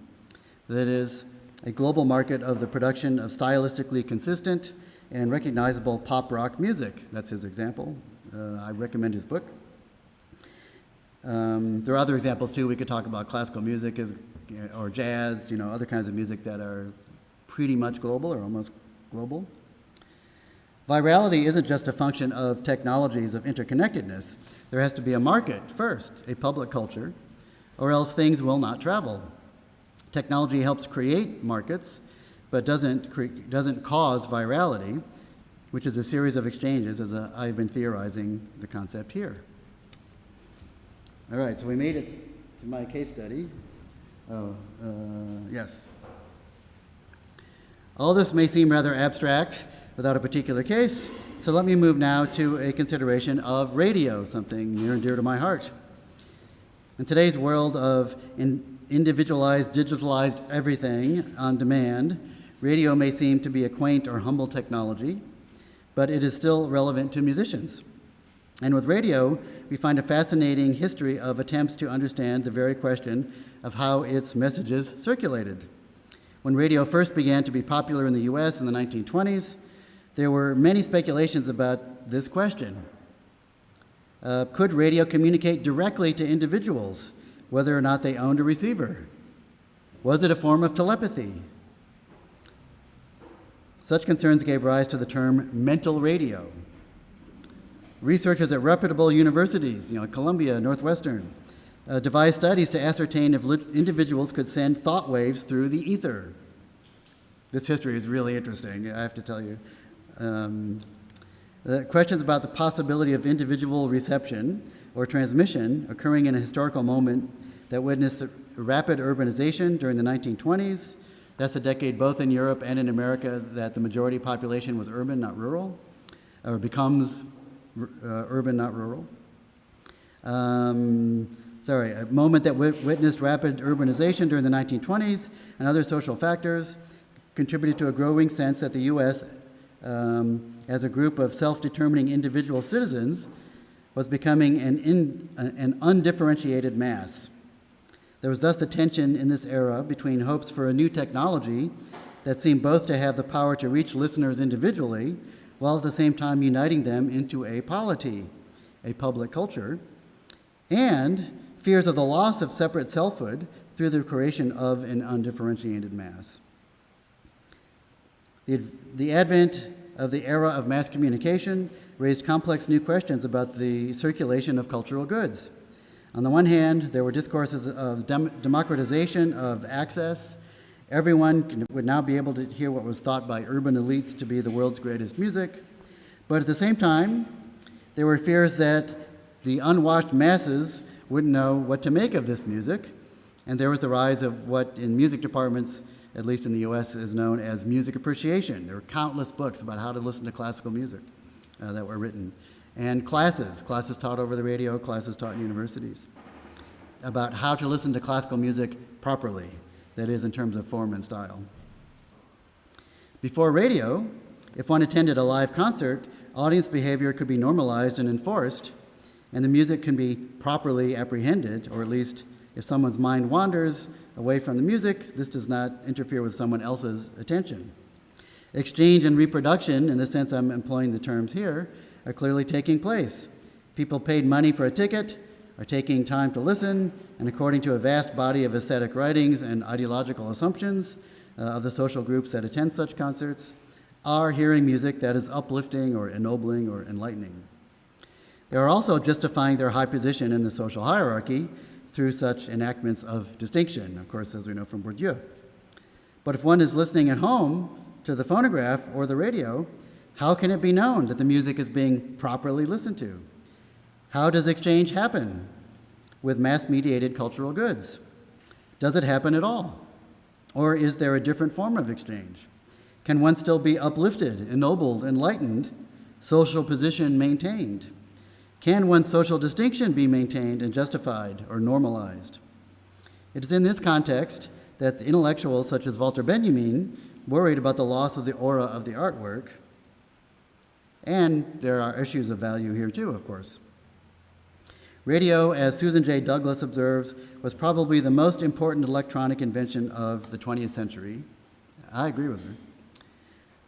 That is, a global market of the production of stylistically consistent and recognizable pop rock music. That's his example. I recommend his book. There are other examples too. We could talk about classical music or jazz, other kinds of music that are pretty much global or almost global. Virality isn't just a function of technologies of interconnectedness. There has to be a market first, a public culture, or else things will not travel. Technology helps create markets, but doesn't cause virality, which is a series of exchanges, as I've been theorizing the concept here. All right, so we made it to my case study. Yes. All this may seem rather abstract without a particular case, so let me move now to a consideration of radio, something near and dear to my heart. In today's world of individualized, digitalized everything on demand, radio may seem to be a quaint or humble technology, but it is still relevant to musicians. And with radio, we find a fascinating history of attempts to understand the very question of how its messages circulated. When radio first began to be popular in the US in the 1920s, there were many speculations about this question. Could radio communicate directly to individuals, whether or not they owned a receiver? Was it a form of telepathy? Such concerns gave rise to the term mental radio. Researchers at reputable universities, Columbia, Northwestern, devised studies to ascertain if individuals could send thought waves through the ether. This history is really interesting, I have to tell you. The questions about the possibility of individual reception or transmission occurring in a historical moment that witnessed the rapid urbanization during the 1920s. That's the decade both in Europe and in America that the majority population was urban, not rural, or becomes urban, not rural. A moment that witnessed rapid urbanization during the 1920s and other social factors contributed to a growing sense that the U.S., as a group of self-determining individual citizens, was becoming an undifferentiated mass. There was thus the tension in this era between hopes for a new technology that seemed both to have the power to reach listeners individually, while at the same time uniting them into a polity, a public culture, and fears of the loss of separate selfhood through the creation of an undifferentiated mass. The advent of the era of mass communication raised complex new questions about the circulation of cultural goods. On the one hand, there were discourses of democratization of access. Everyone would now be able to hear what was thought by urban elites to be the world's greatest music. But at the same time, there were fears that the unwashed masses wouldn't know what to make of this music. And there was the rise of what in music departments, at least in the US, is known as music appreciation. There were countless books about how to listen to classical music that were written. And classes taught over the radio, classes taught in universities, about how to listen to classical music properly, that is, in terms of form and style. Before radio, if one attended a live concert, audience behavior could be normalized and enforced, and the music can be properly apprehended, or at least if someone's mind wanders away from the music, this does not interfere with someone else's attention. Exchange and reproduction, in the sense I'm employing the terms here, are clearly taking place. People paid money for a ticket, are taking time to listen, and according to a vast body of aesthetic writings and ideological assumptions of the social groups that attend such concerts, are hearing music that is uplifting or ennobling or enlightening. They are also justifying their high position in the social hierarchy through such enactments of distinction, of course, as we know from Bourdieu. But if one is listening at home to the phonograph or the radio, how can it be known that the music is being properly listened to? How does exchange happen with mass-mediated cultural goods? Does it happen at all? Or is there a different form of exchange? Can one still be uplifted, ennobled, enlightened, social position maintained? Can one's social distinction be maintained and justified or normalized? It is in this context that the intellectuals such as Walter Benjamin worried about the loss of the aura of the artwork. And there are issues of value here too, of course. Radio, as Susan J. Douglas observes, was probably the most important electronic invention of the 20th century. I agree with her.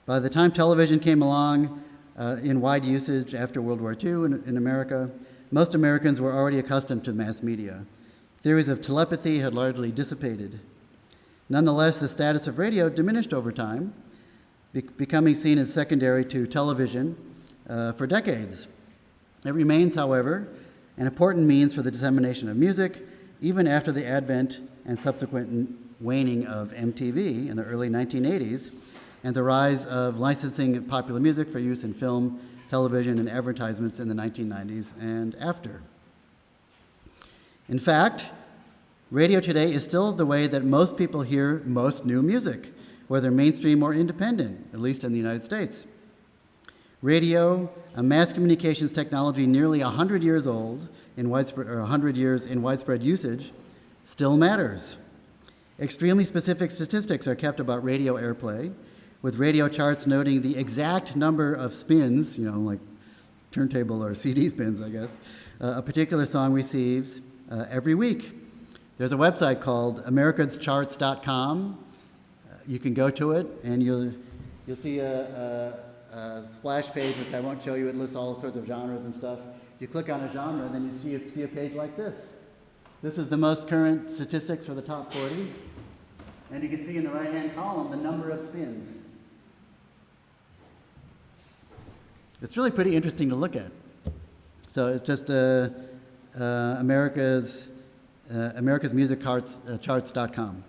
By the time television came along in wide usage after World War II in America, most Americans were already accustomed to mass media. Theories of telepathy had largely dissipated. Nonetheless, the status of radio diminished over time, becoming seen as secondary to television for decades. It remains, however, an important means for the dissemination of music, even after the advent and subsequent waning of MTV in the early 1980s, and the rise of licensing popular music for use in film, television, and advertisements in the 1990s and after. In fact, radio today is still the way that most people hear most new music, whether mainstream or independent, at least in the United States. Radio, a mass communications technology nearly 100 years old, in widespread, or 100 years in widespread usage, still matters. Extremely specific statistics are kept about radio airplay, with radio charts noting the exact number of spins, like turntable or CD spins, I guess, a particular song receives every week. There's a website called americascharts.com. You can go to it, and you'll see a splash page, which I won't show you. It lists all sorts of genres and stuff. You click on a genre, then you see a page like this. This is the most current statistics for the top 40. And you can see in the right-hand column the number of spins. It's really pretty interesting to look at. So it's just America's Music Charts.com.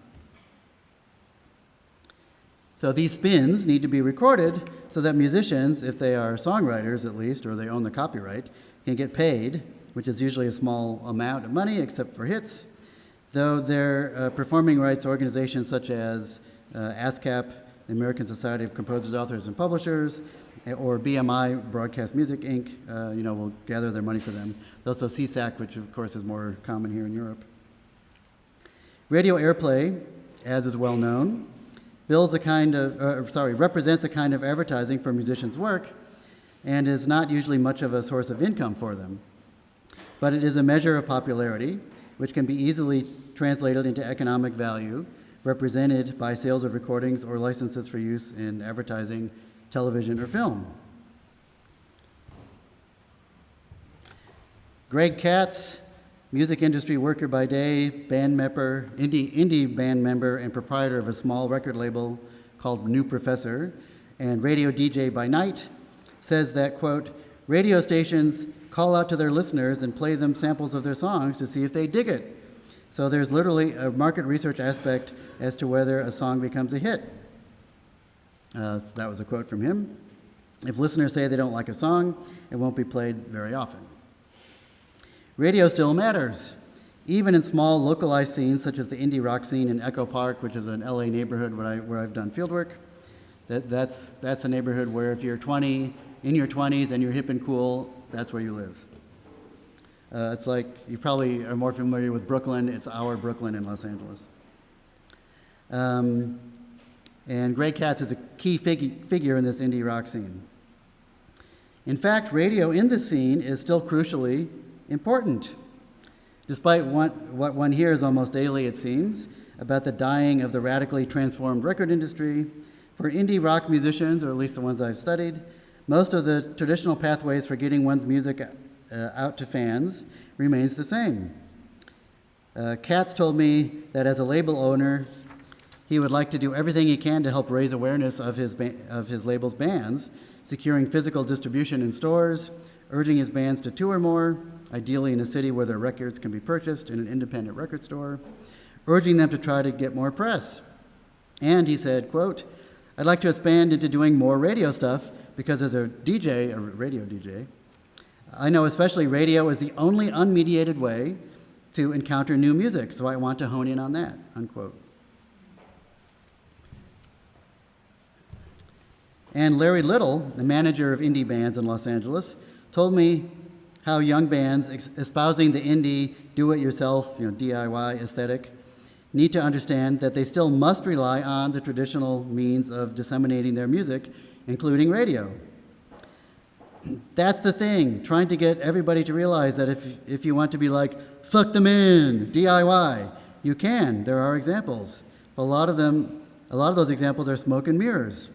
So these spins need to be recorded so that musicians, if they are songwriters at least, or they own the copyright, can get paid, which is usually a small amount of money except for hits, though their performing rights organizations such as ASCAP, the American Society of Composers, Authors, and Publishers, or BMI, Broadcast Music, Inc., will gather their money for them. There's also CSAC, which of course is more common here in Europe. Radio airplay, as is well known, represents a kind of advertising for musicians' work and is not usually much of a source of income for them. But it is a measure of popularity, which can be easily translated into economic value, represented by sales of recordings or licenses for use in advertising, television, or film. Greg Katz, music industry worker by day, band member, indie band member, and proprietor of a small record label called New Professor, and radio DJ by night, says that, quote, radio stations call out to their listeners and play them samples of their songs to see if they dig it. So there's literally a market research aspect as to whether a song becomes a hit. So that was a quote from him. If listeners say they don't like a song, it won't be played very often. Radio still matters, even in small localized scenes such as the indie rock scene in Echo Park, which is an LA neighborhood where I've done fieldwork. That's a neighborhood where if you're 20, in your 20s and you're hip and cool, that's where you live. It's like, you probably are more familiar with Brooklyn. It's our Brooklyn in Los Angeles. And Greg Katz is a key figure in this indie rock scene. In fact, radio in this scene is still crucially important, despite what one hears almost daily, it seems, about the dying of the radically transformed record industry. For indie rock musicians, or at least the ones I've studied, most of the traditional pathways for getting one's music out to fans remains the same. Katz told me that as a label owner, he would like to do everything he can to help raise awareness of his label's bands, securing physical distribution in stores, urging his bands to tour more, ideally in a city where their records can be purchased in an independent record store, urging them to try to get more press. And he said, quote, I'd like to expand into doing more radio stuff because as a radio DJ, I know especially radio is the only unmediated way to encounter new music, so I want to hone in on that, unquote. And Larry Little, the manager of indie bands in Los Angeles, told me how young bands espousing the indie, do-it-yourself, DIY aesthetic, need to understand that they still must rely on the traditional means of disseminating their music, including radio. That's the thing, trying to get everybody to realize that if you want to be like, fuck them in, DIY, you can. There are examples. But a lot of those examples are smoke and mirrors.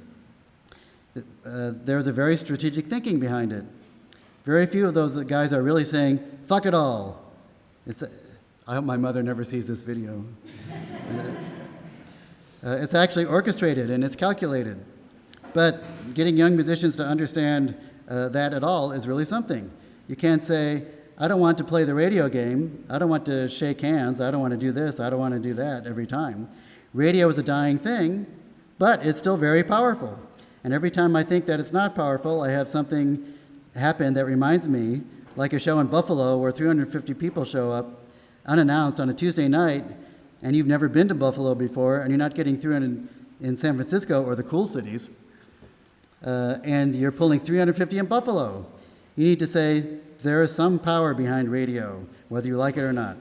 There's a very strategic thinking behind it. Very few of those guys are really saying, fuck it all. I hope my mother never sees this video. It's actually orchestrated and it's calculated. But getting young musicians to understand that at all is really something. You can't say, I don't want to play the radio game, I don't want to shake hands, I don't want to do this, I don't want to do that every time. Radio is a dying thing, but it's still very powerful. And every time I think that it's not powerful, I have something happen that reminds me, like a show in Buffalo where 350 people show up unannounced on a Tuesday night, and you've never been to Buffalo before, and you're not getting through in San Francisco or the cool cities, and you're pulling 350 in Buffalo. You need to say, there is some power behind radio, whether you like it or not.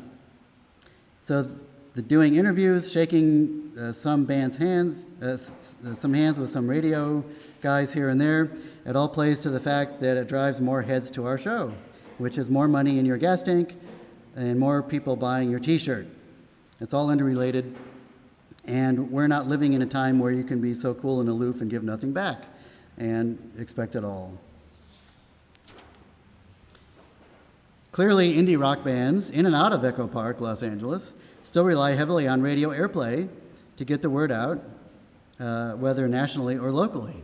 So the doing interviews, shaking some bands' hands, some hands with some radio guys here and there, it all plays to the fact that it drives more heads to our show, which is more money in your gas tank and more people buying your t-shirt. It's all interrelated, and we're not living in a time where you can be so cool and aloof and give nothing back and expect it all. Clearly, indie rock bands in and out of Echo Park, Los Angeles, still rely heavily on radio airplay to get the word out, whether nationally or locally.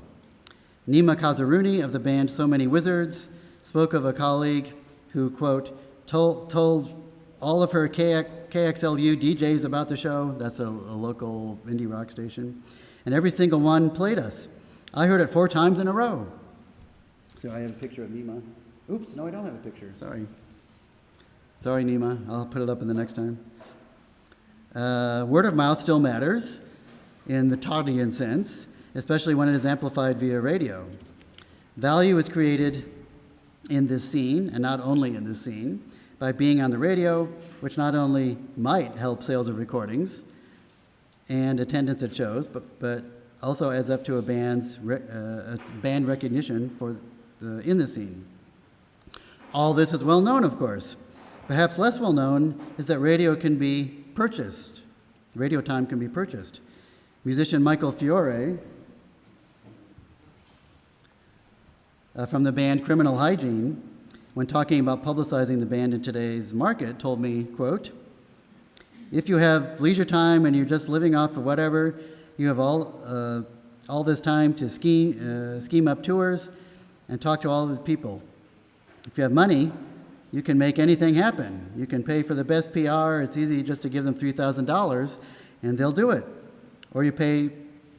Nima Kazaruni of the band So Many Wizards spoke of a colleague who, quote, told all of her KXLU DJs about the show. That's a local indie rock station. And every single one played us. I heard it 4 times in a row. So I have a picture of Nima. Oops, no, I don't have a picture. Sorry. Sorry, Nima. I'll put it up in the next time. Word of mouth still matters in the Taudian sense, especially when it is amplified via radio. Value is created in this scene, and not only in this scene, by being on the radio, which not only might help sales of recordings and attendance at shows, but also adds up to a band's band recognition in the scene. All this is well known, of course. Perhaps less well known is that radio can be purchased. Radio time can be purchased. Musician Michael Fiore from the band Criminal Hygiene, when talking about publicizing the band in today's market, told me, quote, if you have leisure time and you're just living off of whatever, you have all all this time to scheme up tours and talk to all of the people. If you have money, you can make anything happen. You can pay for the best PR. It's easy just to give them $3,000 and they'll do it. Or you pay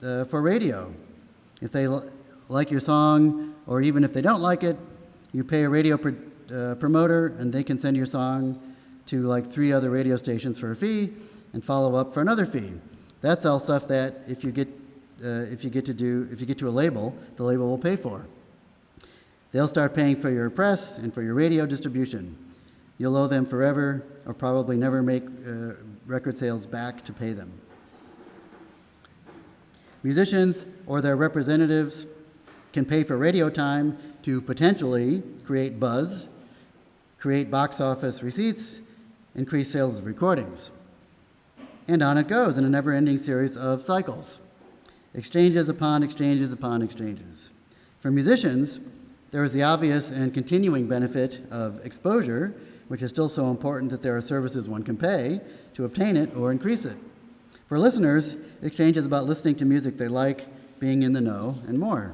for radio. If they like your song, or even if they don't like it, you pay a radio promoter and they can send your song to like 3 other radio stations for a fee and follow up for another fee. That's all stuff that if you get to a label, the label will pay for. They'll start paying for your press and for your radio distribution. You'll owe them forever, or probably never make record sales back to pay them. Musicians or their representatives can pay for radio time to potentially create buzz, create box office receipts, increase sales of recordings. And on it goes in a never-ending series of cycles. Exchanges upon exchanges upon exchanges. For musicians, there is the obvious and continuing benefit of exposure, which is still so important that there are services one can pay to obtain it or increase it. For listeners, exchange is about listening to music they like, being in the know, and more.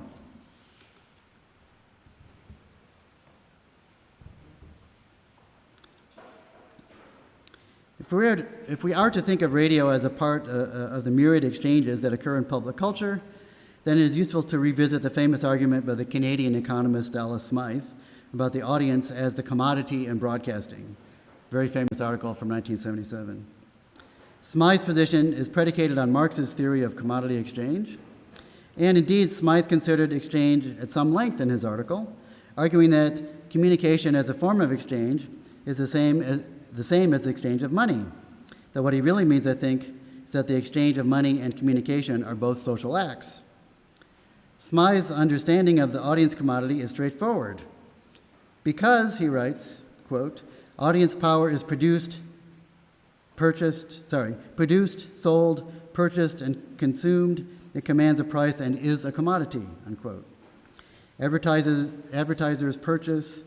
If we are to think of radio as a part of the myriad exchanges that occur in public culture, then it is useful to revisit the famous argument by the Canadian economist Dallas Smythe about the audience as the commodity in broadcasting. Very famous article from 1977. Smythe's position is predicated on Marx's theory of commodity exchange, and indeed Smythe considered exchange at some length in his article, arguing that communication as a form of exchange is the same as the exchange of money. That what he really means, I think, is that the exchange of money and communication are both social acts. Smythe's understanding of the audience commodity is straightforward. Because, he writes, quote, audience power is produced, sold, purchased, and consumed, it commands a price and is a commodity, unquote. Advertisers purchase,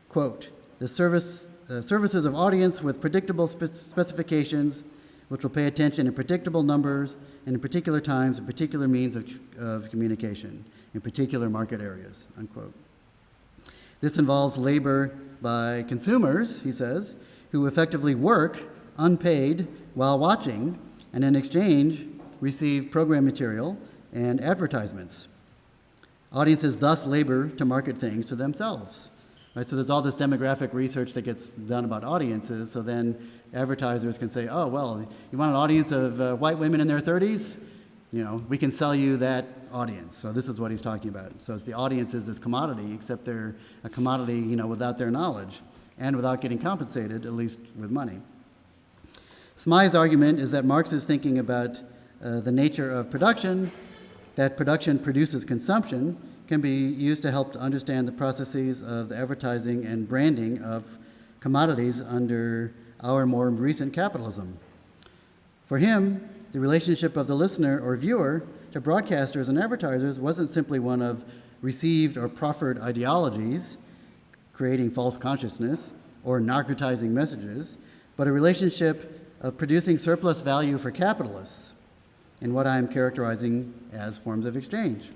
quote, the services of audience with predictable specifications, which will pay attention in predictable numbers and in particular times and particular means of communication in particular market areas, unquote. This involves labor by consumers, he says, who effectively work unpaid while watching and in exchange receive program material and advertisements. Audiences thus labor to market things to themselves. Right, so there's all this demographic research that gets done about audiences, so then advertisers can say, oh, well, you want an audience of white women in their 30s? You know, we can sell you that audience. So this is what he's talking about. So it's the audience is this commodity, except they're a commodity, you know, without their knowledge and without getting compensated, at least with money. Smythe's argument is that Marx is thinking about the nature of production, that production produces consumption, can be used to help to understand the processes of the advertising and branding of commodities under our more recent capitalism. For him, the relationship of the listener or viewer to broadcasters and advertisers wasn't simply one of received or proffered ideologies, creating false consciousness, or narcotizing messages, but a relationship of producing surplus value for capitalists in what I am characterizing as forms of exchange.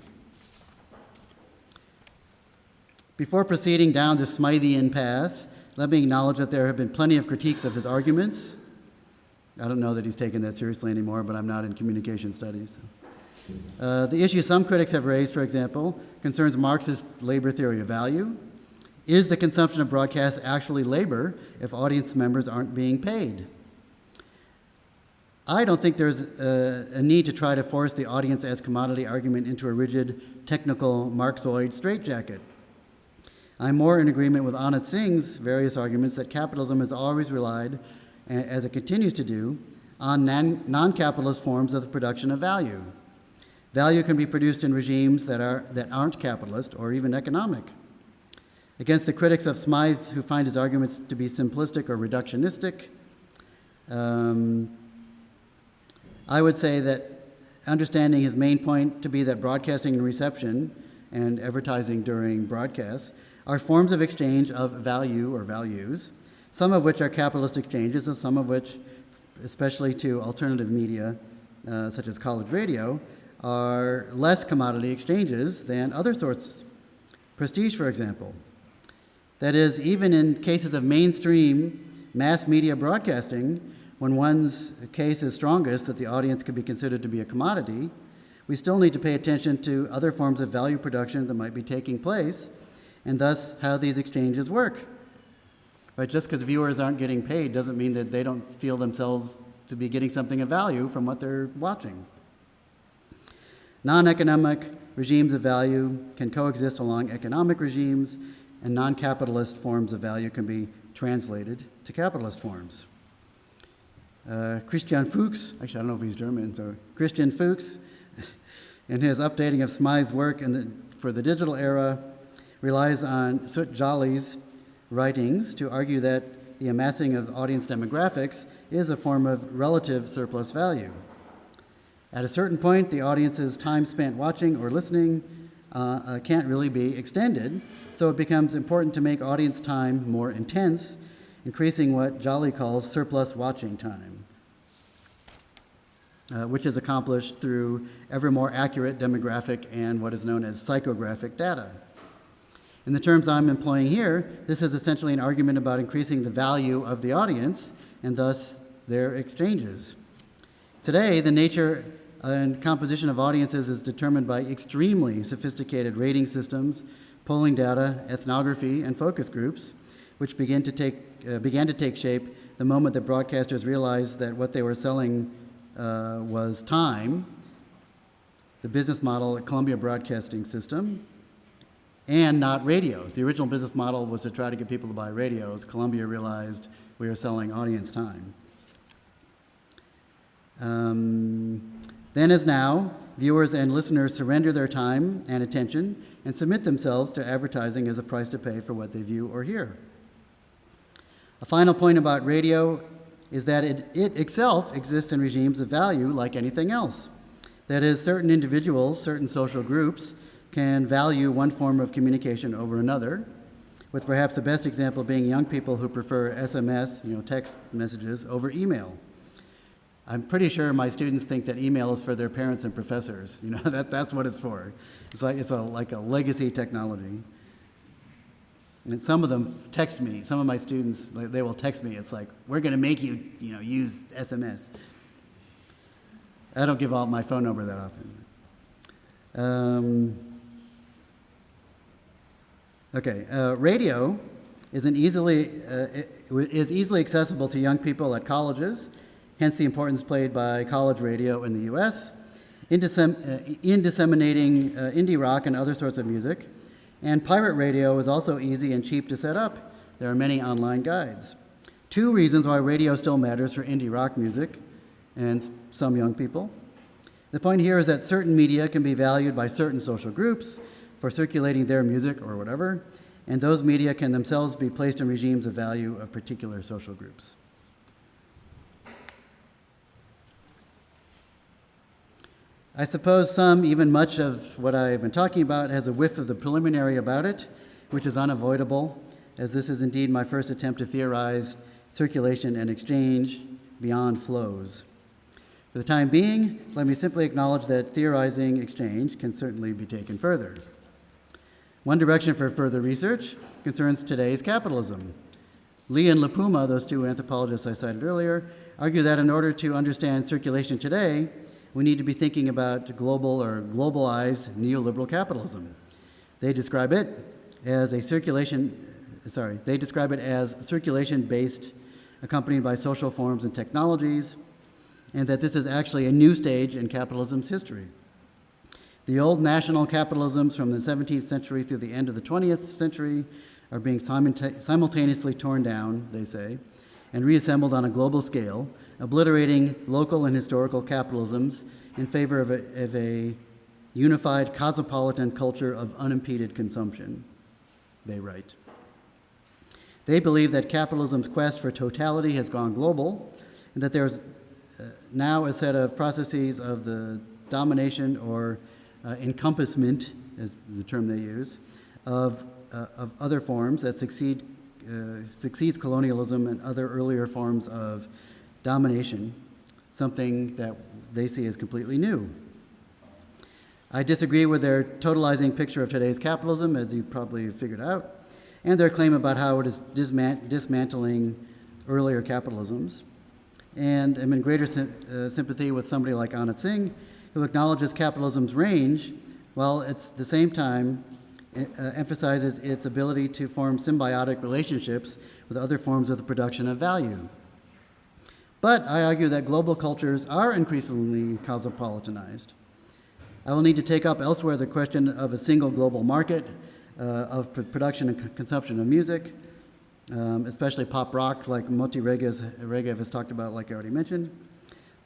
Before proceeding down this Smithian path, let me acknowledge that there have been plenty of critiques of his arguments. I don't know that he's taken that seriously anymore, but I'm not in communication studies. The issue some critics have raised, for example, concerns Marx's labor theory of value. Is the consumption of broadcasts actually labor if audience members aren't being paid? I don't think there's a need to try to force the audience as commodity argument into a rigid, technical Marxoid straitjacket. I'm more in agreement with Anat Singh's various arguments that capitalism has always relied, as it continues to do, on non-capitalist forms of the production of value. Value can be produced in regimes that aren't capitalist or even economic. Against the critics of Smythe who find his arguments to be simplistic or reductionistic, I would say that understanding his main point to be that broadcasting and reception and advertising during broadcasts are forms of exchange of value or values, some of which are capitalist exchanges and some of which, especially to alternative media such as college radio, are less commodity exchanges than other sorts. Prestige, for example. That is, even in cases of mainstream mass media broadcasting, when one's case is strongest that the audience could be considered to be a commodity, we still need to pay attention to other forms of value production that might be taking place, and thus how these exchanges work. Right? Just because viewers aren't getting paid doesn't mean that they don't feel themselves to be getting something of value from what they're watching. Non-economic regimes of value can coexist along economic regimes, and non-capitalist forms of value can be translated to capitalist forms. Christian Fuchs, actually I don't know if he's German, so Christian Fuchs, in his updating of Smythe's work for the digital era, relies on Sut Jolly's writings to argue that the amassing of audience demographics is a form of relative surplus value. At a certain point, the audience's time spent watching or listening can't really be extended, so it becomes important to make audience time more intense, increasing what Jolly calls surplus watching time, which is accomplished through ever more accurate demographic and what is known as psychographic data. In the terms I'm employing here, this is essentially an argument about increasing the value of the audience and thus their exchanges. Today, the nature and composition of audiences is determined by extremely sophisticated rating systems, polling data, ethnography, and focus groups, which began to take shape the moment that broadcasters realized that what they were selling was time, the business model at Columbia Broadcasting System, and not radios. The original business model was to try to get people to buy radios. Columbia realized we were selling audience time. Then as now, viewers and listeners surrender their time and attention and submit themselves to advertising as a price to pay for what they view or hear. A final point about radio is that it itself exists in regimes of value like anything else. That is, certain individuals, certain social groups, can value one form of communication over another, with perhaps the best example being young people who prefer SMS, text messages, over email. I'm pretty sure my students think that email is for their parents and professors. That's what it's for. It's like a legacy technology. And some of them text me. Some of my students, they will text me. It's like, we're going to make you, use SMS. I don't give out my phone number that often. Radio is easily accessible to young people at colleges, hence the importance played by college radio in the U.S. in disseminating indie rock and other sorts of music. And pirate radio is also easy and cheap to set up. There are many online guides. 2 reasons why radio still matters for indie rock music and some young people. The point here is that certain media can be valued by certain social groups for circulating their music or whatever, and those media can themselves be placed in regimes of value of particular social groups. I suppose some, even much of what I've been talking about, has a whiff of the preliminary about it, which is unavoidable, as this is indeed my first attempt to theorize circulation and exchange beyond flows. For the time being, let me simply acknowledge that theorizing exchange can certainly be taken further. One direction for further research concerns today's capitalism. Lee and LaPuma, those 2 anthropologists I cited earlier, argue that in order to understand circulation today, we need to be thinking about global or globalized neoliberal capitalism. They describe it as circulation-based, accompanied by social forms and technologies, and that this is actually a new stage in capitalism's history. The old national capitalisms from the 17th century through the end of the 20th century are being simultaneously torn down, they say, and reassembled on a global scale, obliterating local and historical capitalisms in favor of a unified cosmopolitan culture of unimpeded consumption, they write. They believe that capitalism's quest for totality has gone global, and that there's now a set of processes of the domination or encompassment, is the term they use, of other forms that succeeds colonialism and other earlier forms of domination, something that they see as completely new. I disagree with their totalizing picture of today's capitalism, as you probably figured out, and their claim about how it is dismantling earlier capitalisms. And I'm in greater sympathy with somebody like Anat Singh, who acknowledges capitalism's range, while at the same time emphasizes its ability to form symbiotic relationships with other forms of the production of value. But I argue that global cultures are increasingly cosmopolitanized. I will need to take up elsewhere the question of a single global market of production and consumption of music, especially pop rock, like Moti Regev has talked about, like I already mentioned,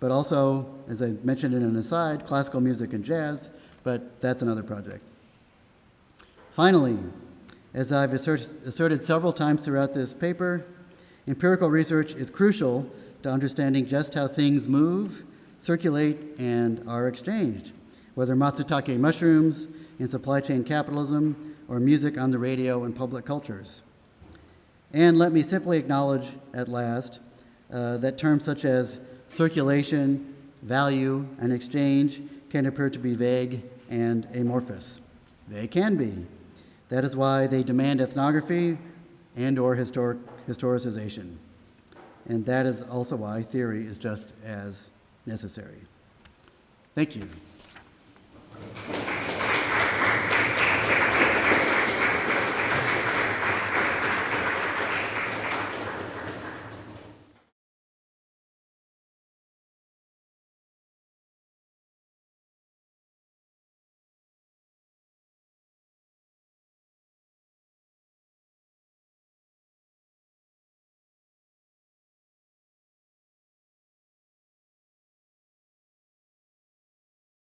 but also, as I mentioned in an aside, classical music and jazz, but that's another project. Finally, as I've asserted several times throughout this paper, empirical research is crucial to understanding just how things move, circulate, and are exchanged, whether matsutake mushrooms in supply chain capitalism or music on the radio and public cultures. And let me simply acknowledge at last that terms such as circulation, value, and exchange can appear to be vague and amorphous. They can be. That is why they demand ethnography and or historicization. And that is also why theory is just as necessary. Thank you.